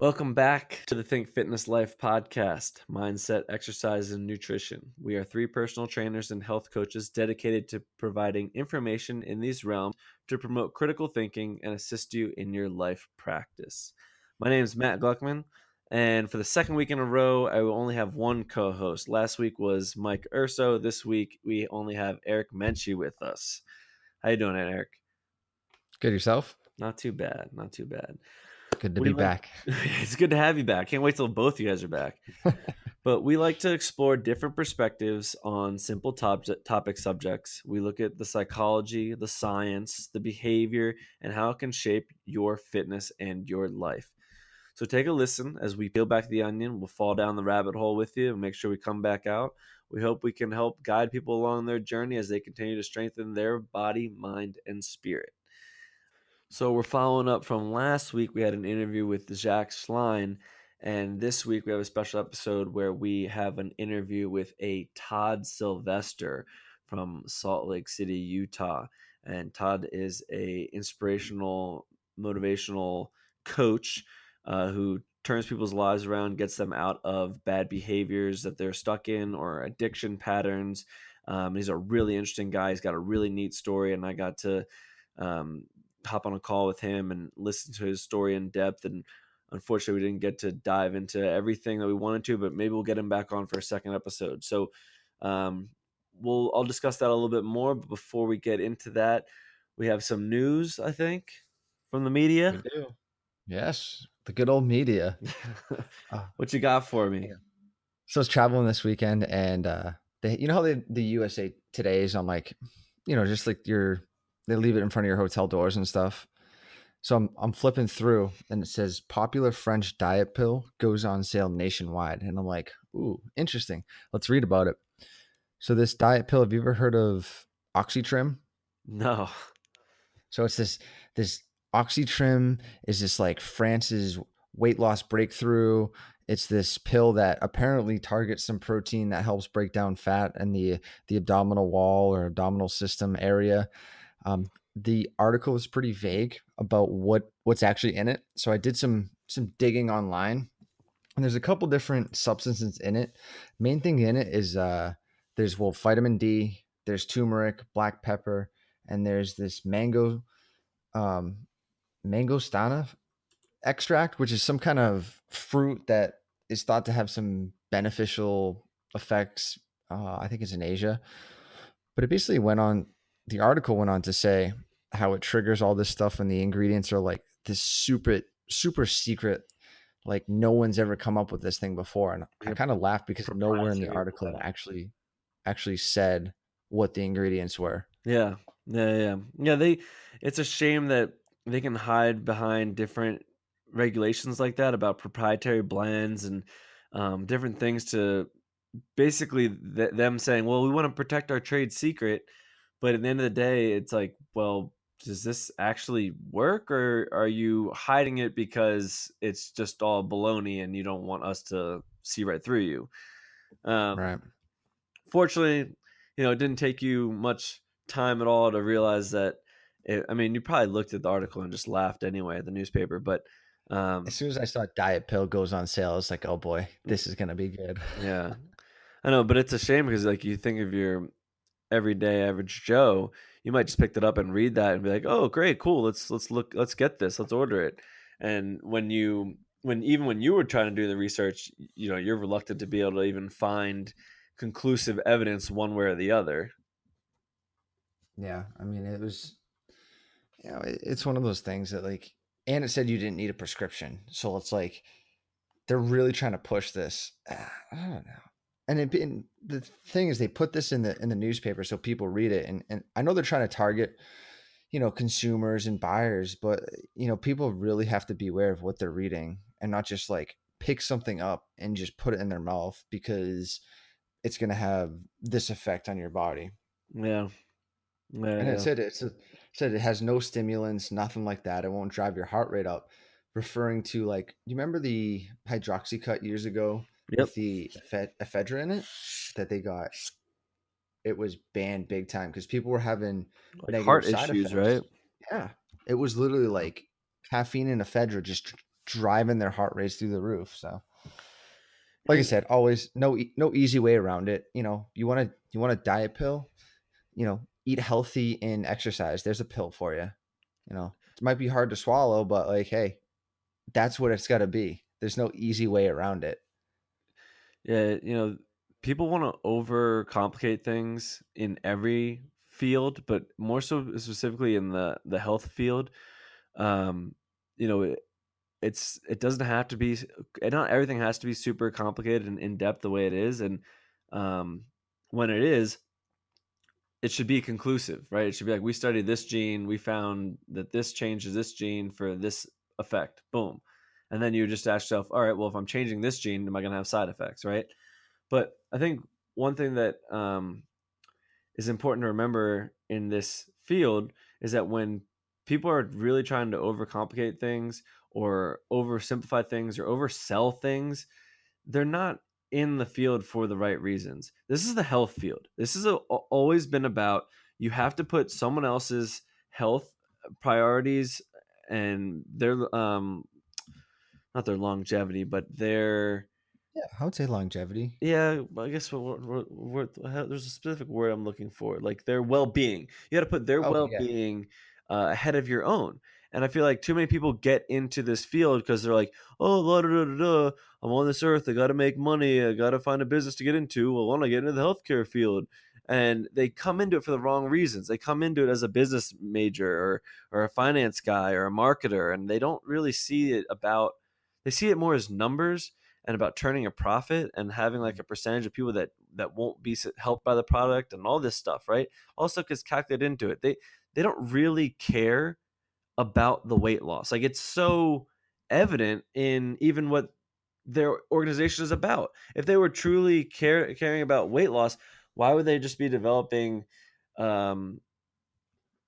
Welcome back to the Think Fitness Life podcast, mindset, exercise, and nutrition. We are three personal trainers and health coaches dedicated to providing information in these realms to promote critical thinking and assist you in your life practice. My name is Matt Gluckman, and for the second week in a row, I will only have one co-host. Last week was Mike Urso. This week, we only have Eric Menchie with us. How you doing, Eric? Good yourself? Not too bad. Not too bad. Good to be back. It's good to have you back. Can't wait till both you guys are back. But we like to explore different perspectives on simple topic subjects. We look at the psychology, the science, the behavior, and how it can shape your fitness and your life. So take a listen as we peel back the onion. We'll fall down the rabbit hole with you and make sure we come back out. We hope we can help guide people along their journey as they continue to strengthen their body, mind, and spirit. So we're following up from last week. We had an interview with Zach Schlein, and this week we have a special episode where we have an interview with a Todd Sylvester from Salt Lake City, Utah. And Todd is a inspirational, motivational coach who turns people's lives around, gets them out of bad behaviors that they're stuck in or addiction patterns. He's a really interesting guy. He's got a really neat story, and I got to hop on a call with him and listen to his story in depth. And unfortunately, we didn't get to dive into everything that we wanted to, but maybe we'll get him back on for a second episode. So I'll discuss that a little bit more. But before we get into that, we have some news, I think, from the media. We do. Yes, the good old media. What you got for me? Yeah. So I was traveling this weekend, and how the USA Today is on, like, just like they leave it in front of your hotel doors and stuff. So I'm flipping through, and it says popular French diet pill goes on sale nationwide, and I'm like, ooh, interesting. Let's read about it. So this diet pill, have you ever heard of Oxytrim? No. So it's this Oxytrim is this like France's weight loss breakthrough. It's this pill that apparently targets some protein that helps break down fat in the abdominal wall or abdominal system area. The article is pretty vague about what's actually in it. So I did some digging online, and there's a couple different substances in it. Main thing in it is there's vitamin D, there's turmeric, black pepper, and there's this mangostana extract, which is some kind of fruit that is thought to have some beneficial effects. I think it's in Asia, but it basically the article went on to say how it triggers all this stuff, and the ingredients are like this super secret, like no one's ever come up with this thing before. And I kind of laughed because nowhere in the article actually said what the ingredients were. Yeah. It's a shame that they can hide behind different regulations like that about proprietary blends and different things to basically them saying, well, we want to protect our trade secret. But at the end of the day, it's like, well, does this actually work, or are you hiding it because it's just all baloney and you don't want us to see right through you? Right. Fortunately, it didn't take you much time at all to realize that. You probably looked at the article and just laughed anyway at the newspaper, but As soon as I saw diet pill goes on sale, I was like, oh boy, this is going to be good. yeah, I know, but it's a shame because like you think of your everyday average Joe, you might just pick it up and read that and be like, oh, great, cool, let's get this, let's order it. And when you were trying to do the research, you're reluctant to be able to even find conclusive evidence one way or the other. Yeah, I mean, it was, it's one of those things that, like, and it said you didn't need a prescription, so it's like they're really trying to push this. I don't know. And the thing is, they put this in the newspaper so people read it, and I know they're trying to target, consumers and buyers, but people really have to beware of what they're reading and not just like pick something up and just put it in their mouth because it's going to have this effect on your body. Yeah. And it said said it has no stimulants, nothing like that. It won't drive your heart rate up. Referring to, like, you remember the hydroxycut years ago Yep. with the ephedra in it that they got? It was banned big time because people were having Like negative heart side issues, effects. right? Yeah, it was literally like caffeine and ephedra just driving their heart rates through the roof. So, like I And said, always no easy way around it. You want a diet pill, eat healthy and exercise. There's a pill for you. It might be hard to swallow, but like, hey, that's what it's got to be. There's no easy way around it. yeah, people want to overcomplicate things in every field, but more so specifically in the health field. Um, you know, it doesn't have to be, not everything has to be super complicated and in depth the way it is, and um, when it is, it should be conclusive, right? It should be like, we studied this gene, we found that this changes this gene for this effect, boom. And then you just ask yourself, all right, well, if I'm changing this gene, am I going to have side effects, right? But I think one thing that is important to remember in this field is that when people are really trying to overcomplicate things or oversimplify things or oversell things, they're not in the field for the right reasons. This is the health field. This is always been about, you have to put someone else's health priorities and their not their longevity, but their, Yeah, I would say longevity. yeah, I guess there's a specific word I'm looking for, like their well-being. You got to put their Okay, yeah. well-being ahead of your own. And I feel like too many people get into this field because they're like, oh, la, da, da, da, da, I'm on this earth. I got to make money. I got to find a business to get into. Well, why don't I get into the healthcare field? And they come into it for the wrong reasons. They come into it as a business major or a finance guy or a marketer, and they don't really see it about. They see it more as numbers and about turning a profit and having like a percentage of people that won't be helped by the product and all this stuff, right? All stuff gets calculated into it. They don't really care about the weight loss. Like, it's so evident in even what their organization is about. If they were truly caring about weight loss, why would they just be developing um,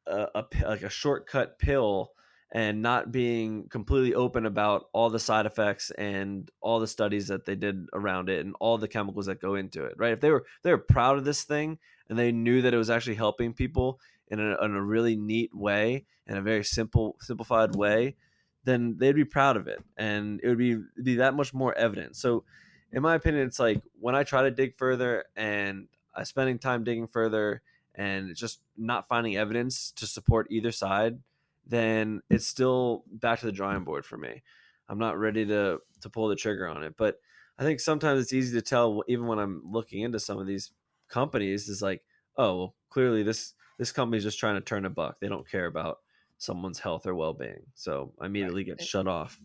like a shortcut pill and not being completely open about all the side effects and all the studies that they did around it and all the chemicals that go into it, right? If they were proud of this thing and they knew that it was actually helping people in a really neat way, in a very simplified way, then they'd be proud of it, and it would be that much more evident. So in my opinion, it's like, when I try to dig further and I spending time digging further and just not finding evidence to support either side, then it's still back to the drawing board for me. I'm not ready to pull the trigger on it. But I think sometimes it's easy to tell, even when I'm looking into some of these companies, is like, oh, well, clearly this company's just trying to turn a buck. They don't care about someone's health or well-being. So I Right. immediately get shut off.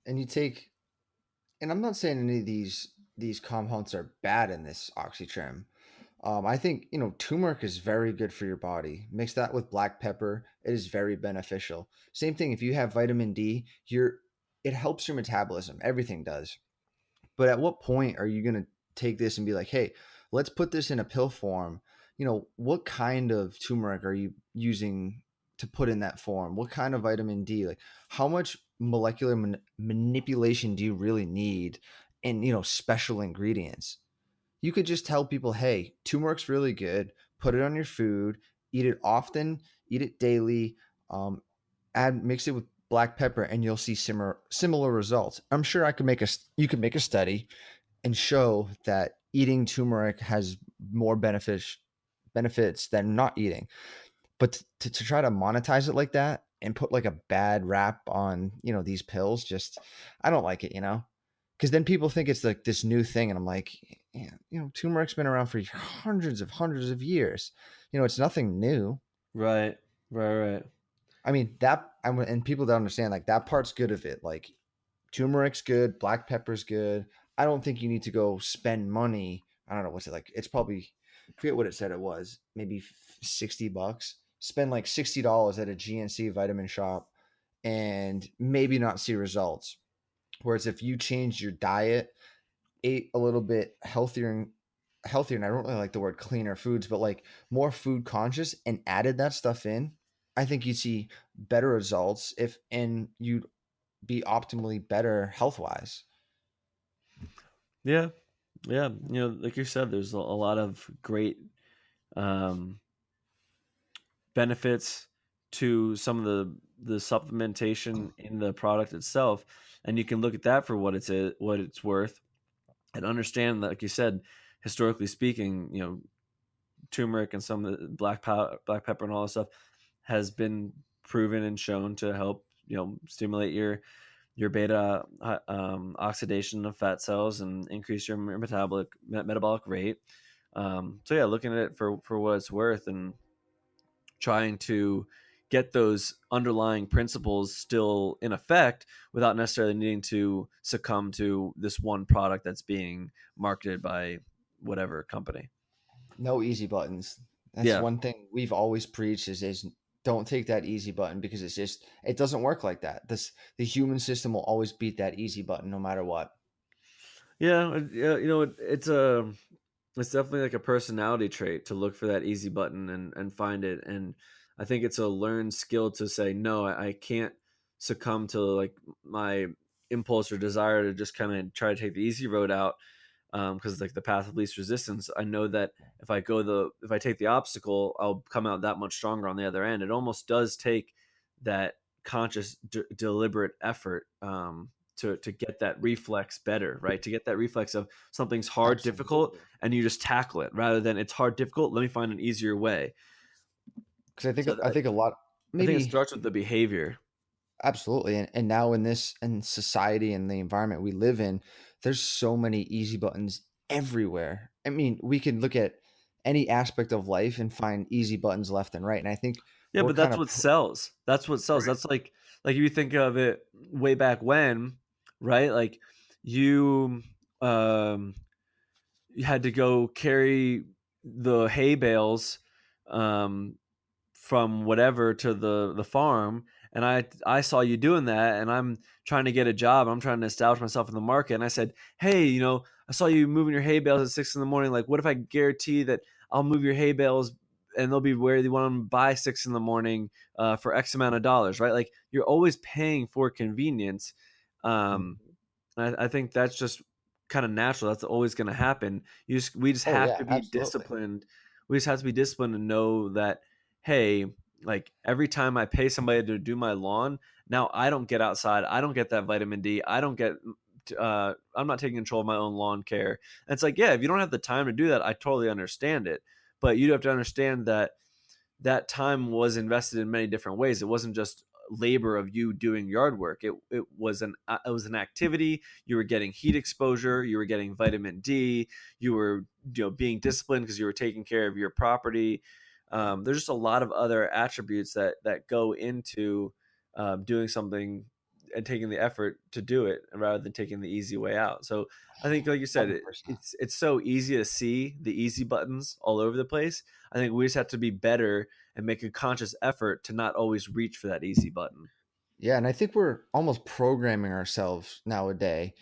And you take, and I'm not saying any of these compounds are bad in this oxytrim. I think turmeric is very good for your body. Mix that with black pepper; it is very beneficial. Same thing if you have vitamin D, it helps your metabolism. Everything does. But at what point are you going to take this and be like, hey, let's put this in a pill form? What kind of turmeric are you using to put in that form? What kind of vitamin D? Like, how much molecular manipulation do you really need? And, special ingredients. You could just tell people, hey, turmeric's really good. Put it on your food. Eat it often. Eat it daily. Um, mix it with black pepper, and you'll see similar results. I'm sure you could make a study and show that eating turmeric has more benefits than not eating. But to try to monetize it like that and put like a bad rap on these pills, just I don't like it. Because then people think it's like this new thing, and I'm like, yeah, turmeric's been around for hundreds of years. It's nothing new. Right, right, right. I mean and people don't understand, like, that part's good of it. Like, turmeric's good, black pepper's good. I don't think you need to go spend money. I don't know what's it like. It's probably, I forget what it said it was. Maybe $60. Spend like $60 at a GNC vitamin shop and maybe not see results. Whereas if you change your diet, ate a little bit healthier, and I don't really like the word cleaner foods, but like more food conscious, and added that stuff in, I think you'd see better results, if and you'd be optimally better health wise. Yeah, yeah. Like you said, there's a lot of great um, benefits to some of the the supplementation in the product itself, and you can look at that for what it's worth, and understand that, like you said, historically speaking, turmeric and some of the black pepper and all this stuff has been proven and shown to help stimulate your beta oxidation of fat cells and increase your metabolic rate. So yeah, looking at it for what it's worth and trying to get those underlying principles still in effect without necessarily needing to succumb to this one product that's being marketed by whatever company. No easy buttons. That's Yeah. one thing we've always preached is don't take that easy button because it doesn't work like that. The human system will always beat that easy button no matter what. Yeah, yeah, it's definitely like a personality trait to look for that easy button and find it. And I think it's a learned skill to say, no, I can't succumb to like my impulse or desire to just kind of try to take the easy road out. Because it's like the path of least resistance. I know that if I take the obstacle, I'll come out that much stronger on the other end. It almost does take that conscious, deliberate effort to get that reflex better, right? To get that reflex of something's hard, difficult, Absolutely. and you just tackle it rather than it's hard, difficult. Let me find an easier way. Because So I think a lot I think it maybe starts with the behavior. absolutely. And now in this in society and the environment we live in, there's so many easy buttons everywhere. I mean, we can look at any aspect of life and find easy buttons left and right. And I think Yeah, we're but kind that's of what sells. That's what sells. right. That's like if you think of it way back when, right? Like you um you had to go carry the hay bales um from whatever to the farm, and I saw you doing that, and I'm trying to get a job, I'm trying to establish myself in the market, and I said, hey, I saw you moving your hay bales at 6 in the morning, like what if I guarantee that I'll move your hay bales and they'll be where you want them by 6 in the morning for X amount of dollars, right? Like you're always paying for convenience. um Mhm. I think that's just kind of natural. That's always going to happen. We just Oh have yeah, to be absolutely. disciplined. We just have to be disciplined to know that, hey, like every time I pay somebody to do my lawn, now I don't get outside. I don't get that vitamin D. I don't get. I'm not taking control of my own lawn care. And it's like, yeah, if you don't have the time to do that, I totally understand it. But you have to understand that that time was invested in many different ways. It wasn't just labor of you doing yard work. It was an activity. You were getting heat exposure. You were getting vitamin D. You were being disciplined because you were taking care of your property. There's just a lot of other attributes that go into doing something and taking the effort to do it rather than taking the easy way out. So I think, like you said, 100%. it's so easy to see the easy buttons all over the place. I think we just have to be better and make a conscious effort to not always reach for that easy button. Yeah, and I think we're almost programming ourselves nowadays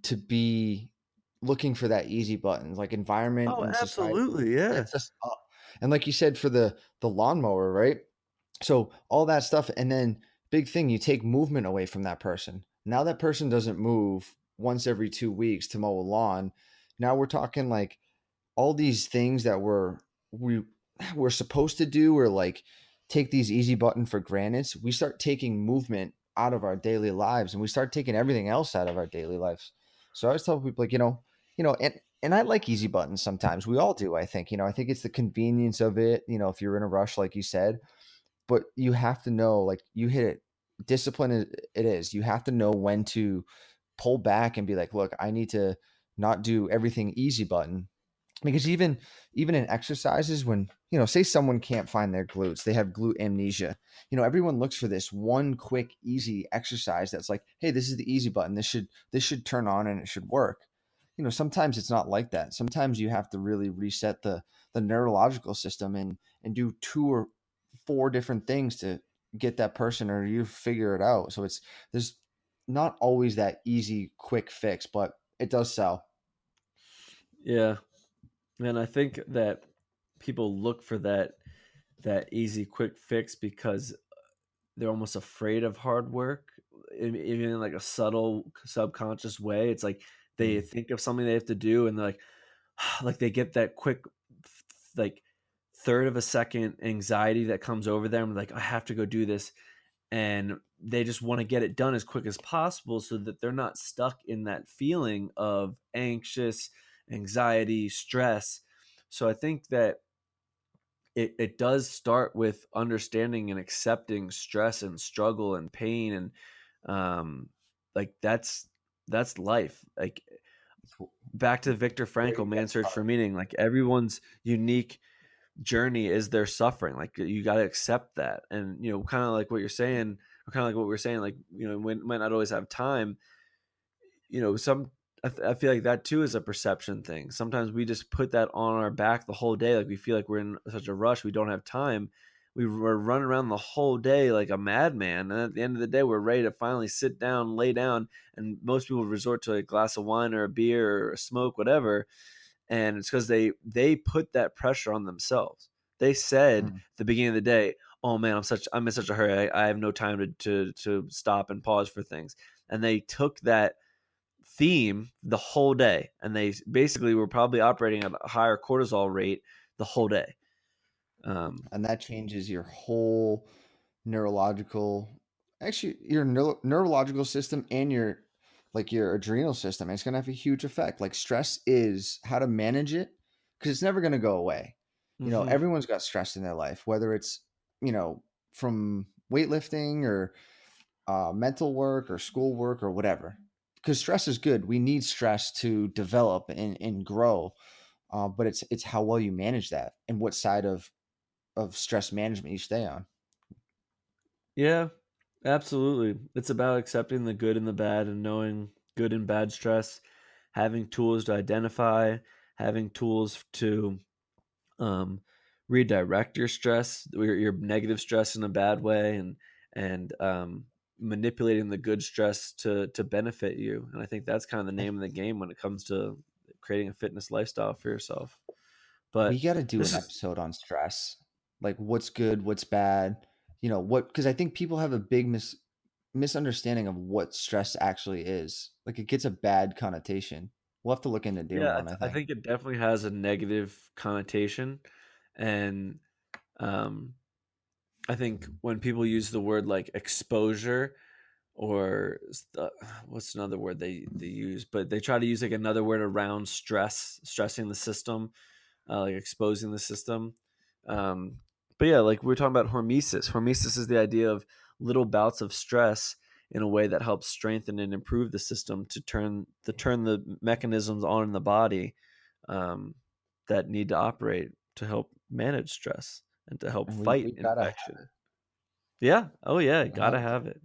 to be looking for that easy button, like environment Oh, and society absolutely, yeah. sets us up. And like you said, for the lawnmower, right? So all that stuff, and then big thing, you take movement away from that person. Now that person doesn't move once every 2 weeks to mow a lawn. Now we're talking like all these things that we're supposed to do or like take these easy button for granted. We start taking movement out of our daily lives and we start taking everything else out of our daily lives. So I always tell people like, and I like easy buttons sometimes. We all do, I think. I think it's the convenience of it, if you're in a rush, like you said, but you have to know, like you hit it. Discipline it is. You have to know when to pull back and be like, look, I need to not do everything easy button because even in exercises when say someone can't find their glutes, they have glute amnesia. Everyone looks for this one quick easy exercise that's like, hey, this is the easy button, this should turn on and it should work. Sometimes it's not like that. Sometimes you have to really reset the neurological system and do two or four different things to get that person or you figure it out. So there's not always that easy quick fix, but it does sell. Yeah, and I think that people look for that easy, quick fix because they're almost afraid of hard work, even in like a subtle, subconscious way. It's like they Mm. think of something they have to do, and they're like, like they get that quick, like third of a second anxiety that comes over them. Like I have to go do this, and they just want to get it done as quick as possible so that they're not stuck in that feeling of anxious, anxiety, stress. So I think that it does start with understanding and accepting stress and struggle and pain, and like that's life. Like It's back to Viktor where Frankl, you got Man's Search for started. Meaning. Like everyone's unique journey is their suffering. Like you got to accept that, and kind of like what you're saying, or kind of like what we are saying. Like we might not always have time. Some I feel like that too is a perception thing. Sometimes we just put that on our back the whole day. Like we feel like we're in such a rush, we don't have time. We're running around the whole day like a madman, and at the end of the day, we're ready to finally sit down, lay down, and most people resort to a glass of wine or a beer or a smoke, whatever. And it's because they put that pressure on themselves. They said Mm. at the beginning of the day, "Oh man, I'm in such a hurry. I have no time to stop and pause for things." And they took that theme the whole day, and they basically were probably operating at a higher cortisol rate the whole day. Um, And that changes your whole neurological, actually your neurological system and your like your adrenal system. It's going to have a huge effect. Like stress is how to manage it because it's never going to go away. mhm. Everyone's got stress in their life, whether it's you know from weightlifting or mental work or school work or whatever. Because stress is good. We need stress to develop and grow. But it's how well you manage that and what side of stress management you stay on. Yeah, absolutely. It's about accepting the good and the bad and knowing good and bad stress, having tools to identify, having tools to um, redirect your stress, your negative stress in a bad way, and manipulating the good stress to benefit you. And I think that's kind of the name of the game when it comes to creating a fitness lifestyle for yourself. We But got to do this an is episode on stress, like what's good, what's bad, what, because I think people have a big misunderstanding of what stress actually is. Like it gets a bad connotation. We'll have to look into doing yeah, one, I I think. think it definitely has a negative connotation, and um, I think when people use the word like exposure or what's another word they use, but they try to use like another word around stressing the system, like exposing the system. Um, but yeah, like we are talking about hormesis. Hormesis is the idea of little bouts of stress in a way that helps strengthen and improve the system to turn the mechanisms on in the body um, that need to operate to help manage stress and to help And we fight we gotta infection. Yeah. Oh yeah. we Gotta have to. have it.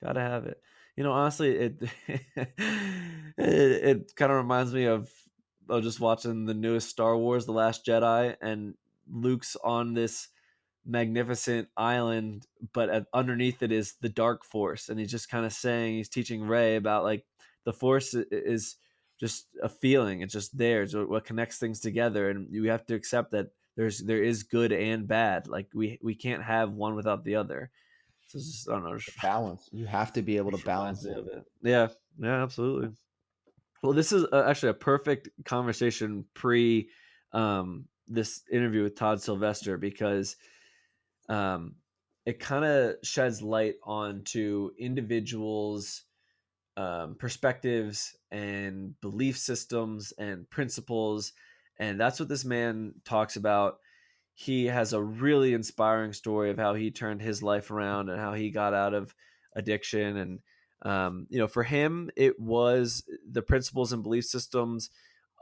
Gotta have it. Honestly, it kind of reminds me of just watching the newest Star Wars, The Last Jedi, and Luke's on this magnificent island, but underneath it is the dark force, and he's just kind of saying he's teaching Rey about like the force is just a feeling. It's just there. It's what connects things together, and you have to accept that there is good and bad. Like we can't have one without the other. So it's just I don't know. The balance. You have to be able to Just reminds balance me it. of it. Yeah, yeah, absolutely. Well, this is actually a perfect conversation pre this interview with Todd Sylvester because um, it kind of sheds light onto individuals' perspectives and belief systems and principles, and that's what this man talks about. He has a really inspiring story of how he turned his life around and how he got out of addiction. And for him, it was the principles and belief systems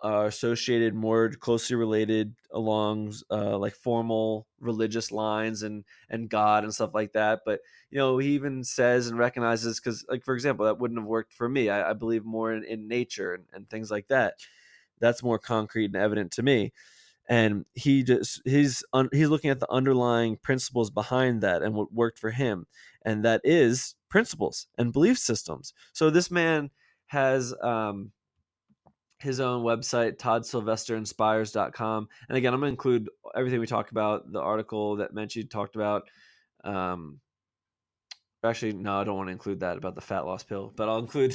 are associated more closely related along like formal religious lines and God and stuff like that. But he even says and recognizes because, like for example, that wouldn't have worked for me. I believe more in nature and things like that. That's more concrete and evident to me. And he's looking at the underlying principles behind that and what worked for him, and that is principles and belief systems. So this man has his own website, toddsylvesterinspires.com. And again, I'm going to include everything we talked about, the article that Menchie talked about. Um, Actually, no, I don't want to include that about the fat loss pill, but I'll include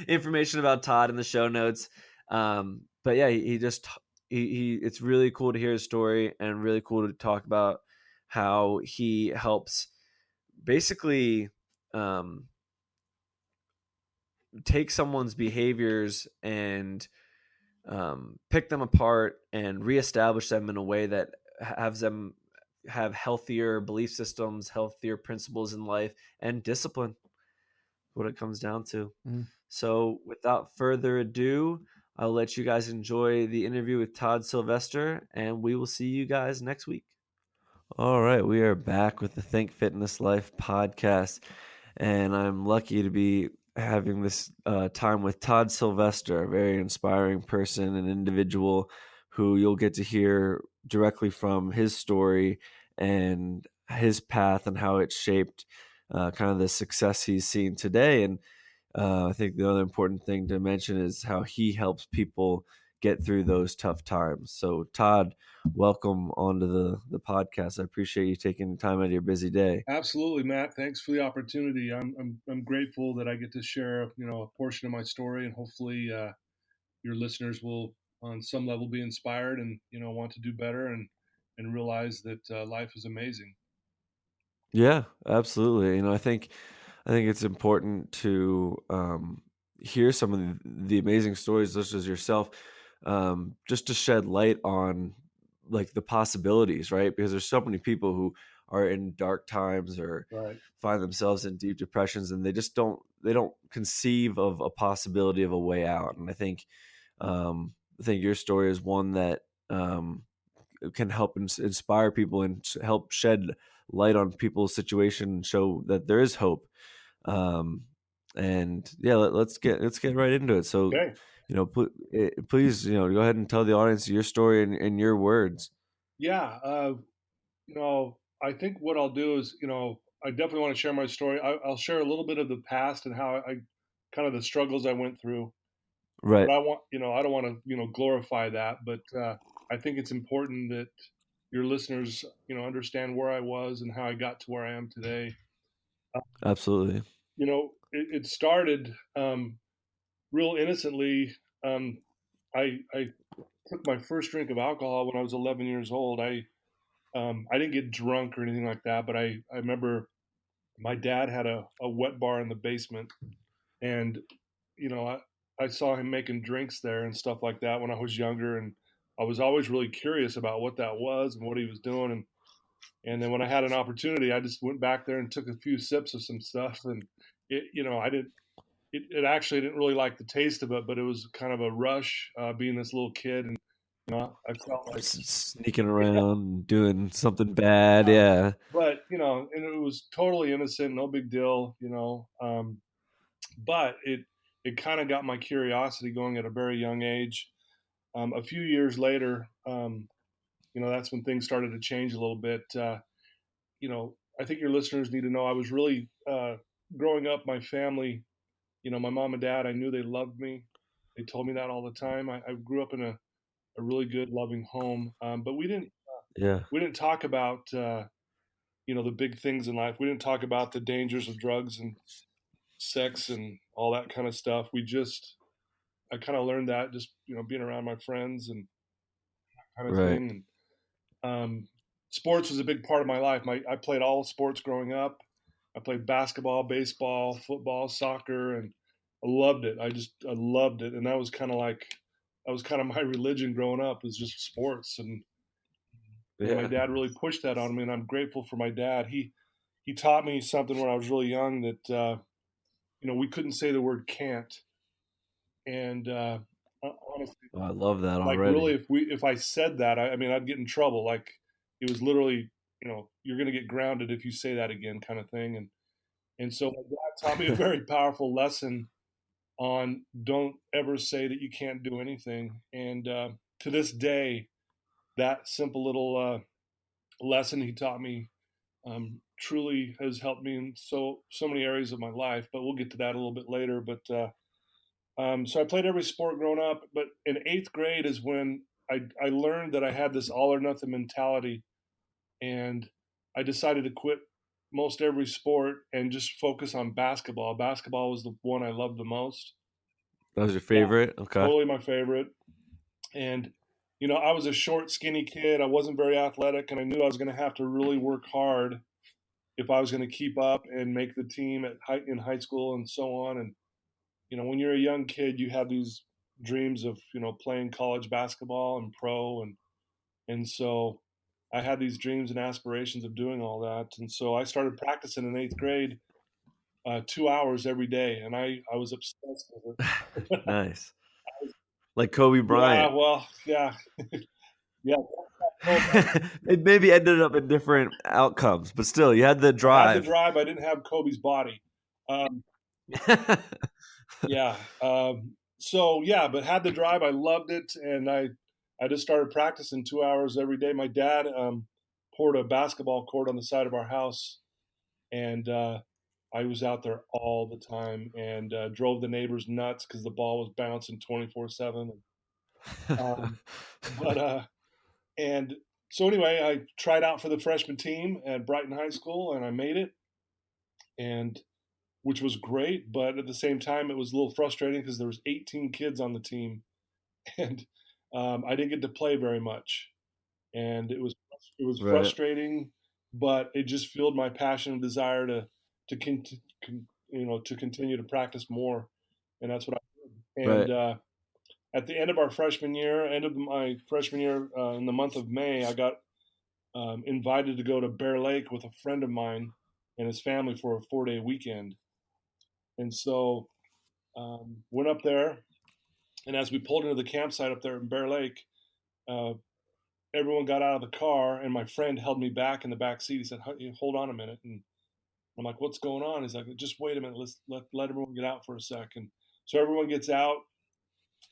information about Todd in the show notes. But yeah, he just, it's really cool to hear his story and really cool to talk about how he helps basically take someone's behaviors and pick them apart and reestablish them in a way that has them have healthier belief systems, healthier principles in life, and discipline. What it comes down to. Mm. So, without further ado, I'll let you guys enjoy the interview with Todd Sylvester, and we will see you guys next week. All right, we are back with the Think Fitness Life podcast, and I'm lucky to be having this time with Todd Sylvester, a very inspiring person, an individual who you'll get to hear directly from his story and his path and how it shaped kind of the success he's seen today. And I think the other important thing to mention is how he helps people get through those tough times. So, Todd, welcome onto the podcast. I appreciate you taking time out of your busy day. Absolutely, Matt. Thanks for the opportunity. I'm grateful that I get to share a portion of my story, and hopefully your listeners will, on some level, be inspired and want to do better and realize that life is amazing. Yeah, absolutely. I think it's important to hear some of the amazing stories, such as yourself, just to shed light on like the possibilities, right? Because there's so many people who are in dark times or Right. find themselves in deep depressions, and they don't conceive of a possibility of a way out. And I think your story is one that can help inspire people and help shed light on people's situation and show that there is hope. Um, and yeah, let's get right into it. So, Okay. please, go ahead and tell the audience your story in your words. Yeah. I think what I'll do is, I definitely want to share my story. I'll share a little bit of the past and how I kind of the struggles I went through. Right. But I don't want to, glorify that, but I think it's important that your listeners, understand where I was and how I got to where I am today. Absolutely. It started real innocently. I took my first drink of alcohol when I was 11 years old. I didn't get drunk or anything like that, but I remember my dad had a wet bar in the basement, and you know, I saw him making drinks there and stuff like that when I was younger, and I was always really curious about what that was and what he was doing. And then when I had an opportunity, I just went back there and took a few sips of some stuff, and I didn't. It actually didn't really like the taste of it, but it was kind of a rush being this little kid, and I felt like Sneaking yeah, around, doing something bad. yeah. Yeah. But and it was totally innocent, no big deal, but it kind of got my curiosity going at a very young age. A few years later, that's when things started to change a little bit. I think your listeners need to know I was really growing up. My family, my mom and dad, I knew they loved me. They told me that all the time. I grew up in a really good, loving home, but Yeah. we didn't talk about the big things in life. We didn't talk about the dangers of drugs and sex and all that kind of stuff. I kind of learned that just being around my friends and kind of Right. thing. And sports was a big part of my life. I played all sports growing up. I played basketball, baseball, football, soccer, and I loved it. I loved it, and that was kind of my religion growing up, was just sports. And my Yeah. dad really pushed that on me, and I'm grateful for my dad. He taught me something when I was really young that we couldn't say the word can't. And honestly, Oh, I love that like really, already. if I said that, I mean, I'd get in trouble. Like it was literally, you're going to get grounded if you say that again, kind of thing. And so my dad taught me a very powerful lesson on don't ever say that you can't do anything. And to this day, that simple little lesson he taught me truly has helped me in so many areas of my life. But we'll get to that a little bit later. But so I played every sport growing up, but in eighth grade is when I learned that I had this all or nothing mentality, and I decided to quit most every sport and just focus on basketball. Basketball was the one I loved the most. That was your Yeah, favorite? Okay. totally my favorite. And I was a short, skinny kid. I wasn't very athletic, and I knew I was going to have to really work hard if I was going to keep up and make the team in high school and so on. And when you're a young kid, you have these dreams of playing college basketball and pro, and so I had these dreams and aspirations of doing all that. And so I started practicing in eighth grade, 2 hours every day, and I was obsessed with it. Nice. Like Kobe Yeah, Bryant. well, yeah, yeah. It maybe ended up in different outcomes, but still, you had the I had the drive. drive. I didn't have Kobe's body. Yeah. So yeah, but had the drive. I loved it, and I just started practicing 2 hours every day. My dad poured a basketball court on the side of our house, and I was out there all the time and drove the neighbors nuts because the ball was bouncing 24/7. But and so anyway, I tried out for the freshman team at Brighton High School, and I made it, and which was great. But at the same time, it was a little frustrating because there was 18 kids on the team, and I didn't get to play very much, and it was Right. frustrating, but it just fueled my passion and desire to to continue to practice more, and that's what I did. Right. And at the end of our freshman year, end of my freshman year, in the month of May, I got invited to go to Bear Lake with a friend of mine and his family for a 4-day weekend, and so went up there. And as we pulled into the campsite up there in Bear Lake, uh, everyone got out of the car, and my friend held me back in the back seat. He said, "Hold on a minute." And I'm like, "What's going on?" He's like, "Just wait a minute. Let's let everyone get out for a second." So everyone gets out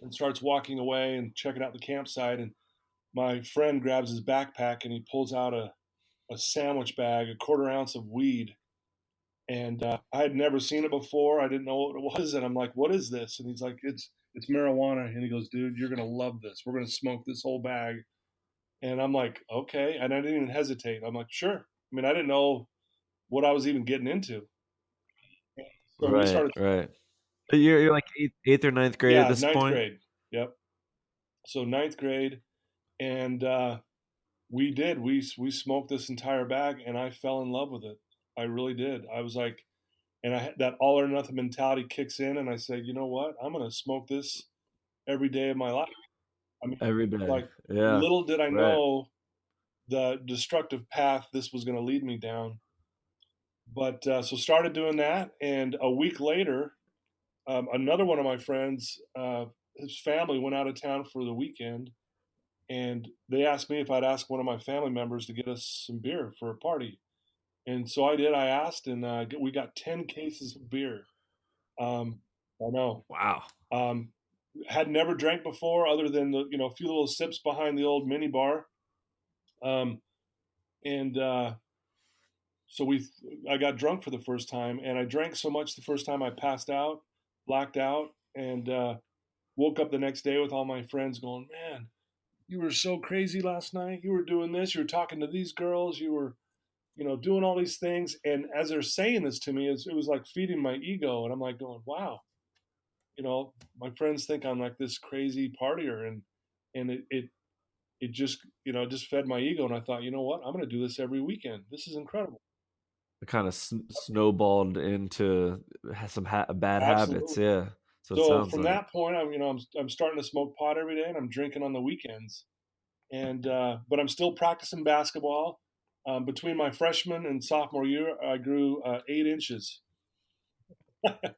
and starts walking away and checking out the campsite. And my friend grabs his backpack and he pulls out a sandwich bag, a quarter ounce of weed. And I had never seen it before. I didn't know what it was, and I'm like, "What is this?" And he's like, "It's marijuana." And he goes, "Dude, you're gonna love this. We're gonna smoke this whole bag." And I'm like, "Okay." And I didn't even hesitate. I'm like, "Sure." I mean, I didn't know what I was even getting into. So we Right. started. Right. But you're like eighth or ninth grade at Yeah, this ninth point. grade. Yep. So ninth grade, and we did. We smoked this entire bag, and I fell in love with it. I really did. I was like, and that all or nothing mentality kicks in, and I said, "You know what? I'm gonna smoke this every day of my life." I mean, Every day. like, Yeah. little did I Right. know the destructive path this was going to lead me down. But so started doing that, and a week later, another one of my friends, his family went out of town for the weekend, and they asked me if I'd ask one of my family members to get us some beer for a party. And so I did. I asked, and we got 10 cases of beer. I know. Wow. Um, had never drank before, other than a few little sips behind the old mini bar. Um, and so I got drunk for the first time, and I drank so much the first time I passed out, blacked out, and woke up the next day with all my friends going, "Man, you were so crazy last night. You were doing this. You were talking to these girls. You were, doing all these things." And as they're saying this to me, it was like feeding my ego, and I'm like going, "Wow, my friends think I'm like this crazy partier," and it just just fed my ego, and I thought, you know what, I'm going to do this every weekend. This is incredible. It kind of snowballed into some bad habits. Absolutely. Yeah. So it So sounds from like. that point, I'm starting to smoke pot every day, and I'm drinking on the weekends. And but I'm still practicing basketball. Between my freshman and sophomore year, I grew 8 inches.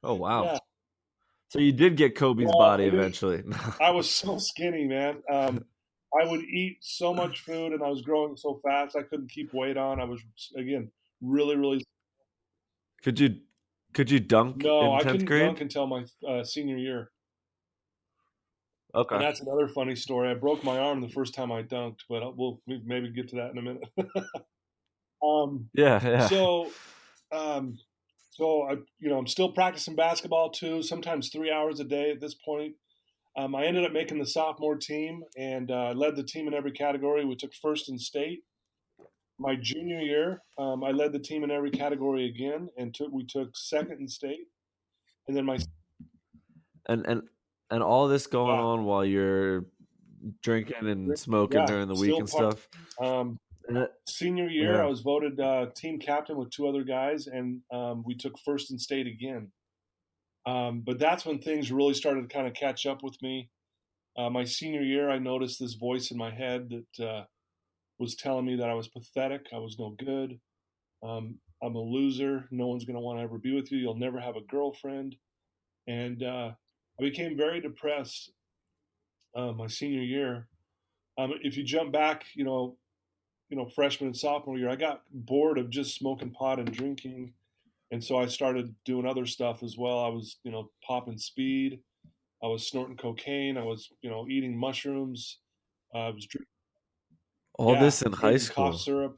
Oh wow. Yeah, So you did get Kobe's well, body eventually. I was so skinny, man. I would eat so much food, and I was growing so fast I couldn't keep weight on. I was again really, really. Could you could you dunk No, in I 10th couldn't grade? dunk until my senior year. And Okay. that's another funny story. I broke my arm the first time I dunked, but we'll maybe get to that in a minute. um, Yeah, yeah. so, um, I'm still practicing basketball too. Sometimes 3 hours a day at this point. I ended up making the sophomore team and led the team in every category. We took first in state. My junior year, I led the team in every category again, and we took second in state. And then my And and all this going yeah, on while you're drinking and smoking yeah, during the week still and part. stuff. Senior year, Yeah. I was voted team captain with 2 other guys, and we took first in state again. But that's when things really started to kind of catch up with me. My senior year, I noticed this voice in my head that was telling me that I was pathetic, I was no good, I'm a loser, no one's going to want to ever be with you, you'll never have a girlfriend. And I became very depressed my senior year. If you jump back, freshman and sophomore year, I got bored of just smoking pot and drinking. And so I started doing other stuff as well. I was, popping speed. I was snorting cocaine. I was, eating mushrooms. I was drinking, All yeah, this in high drinking cough school. syrup.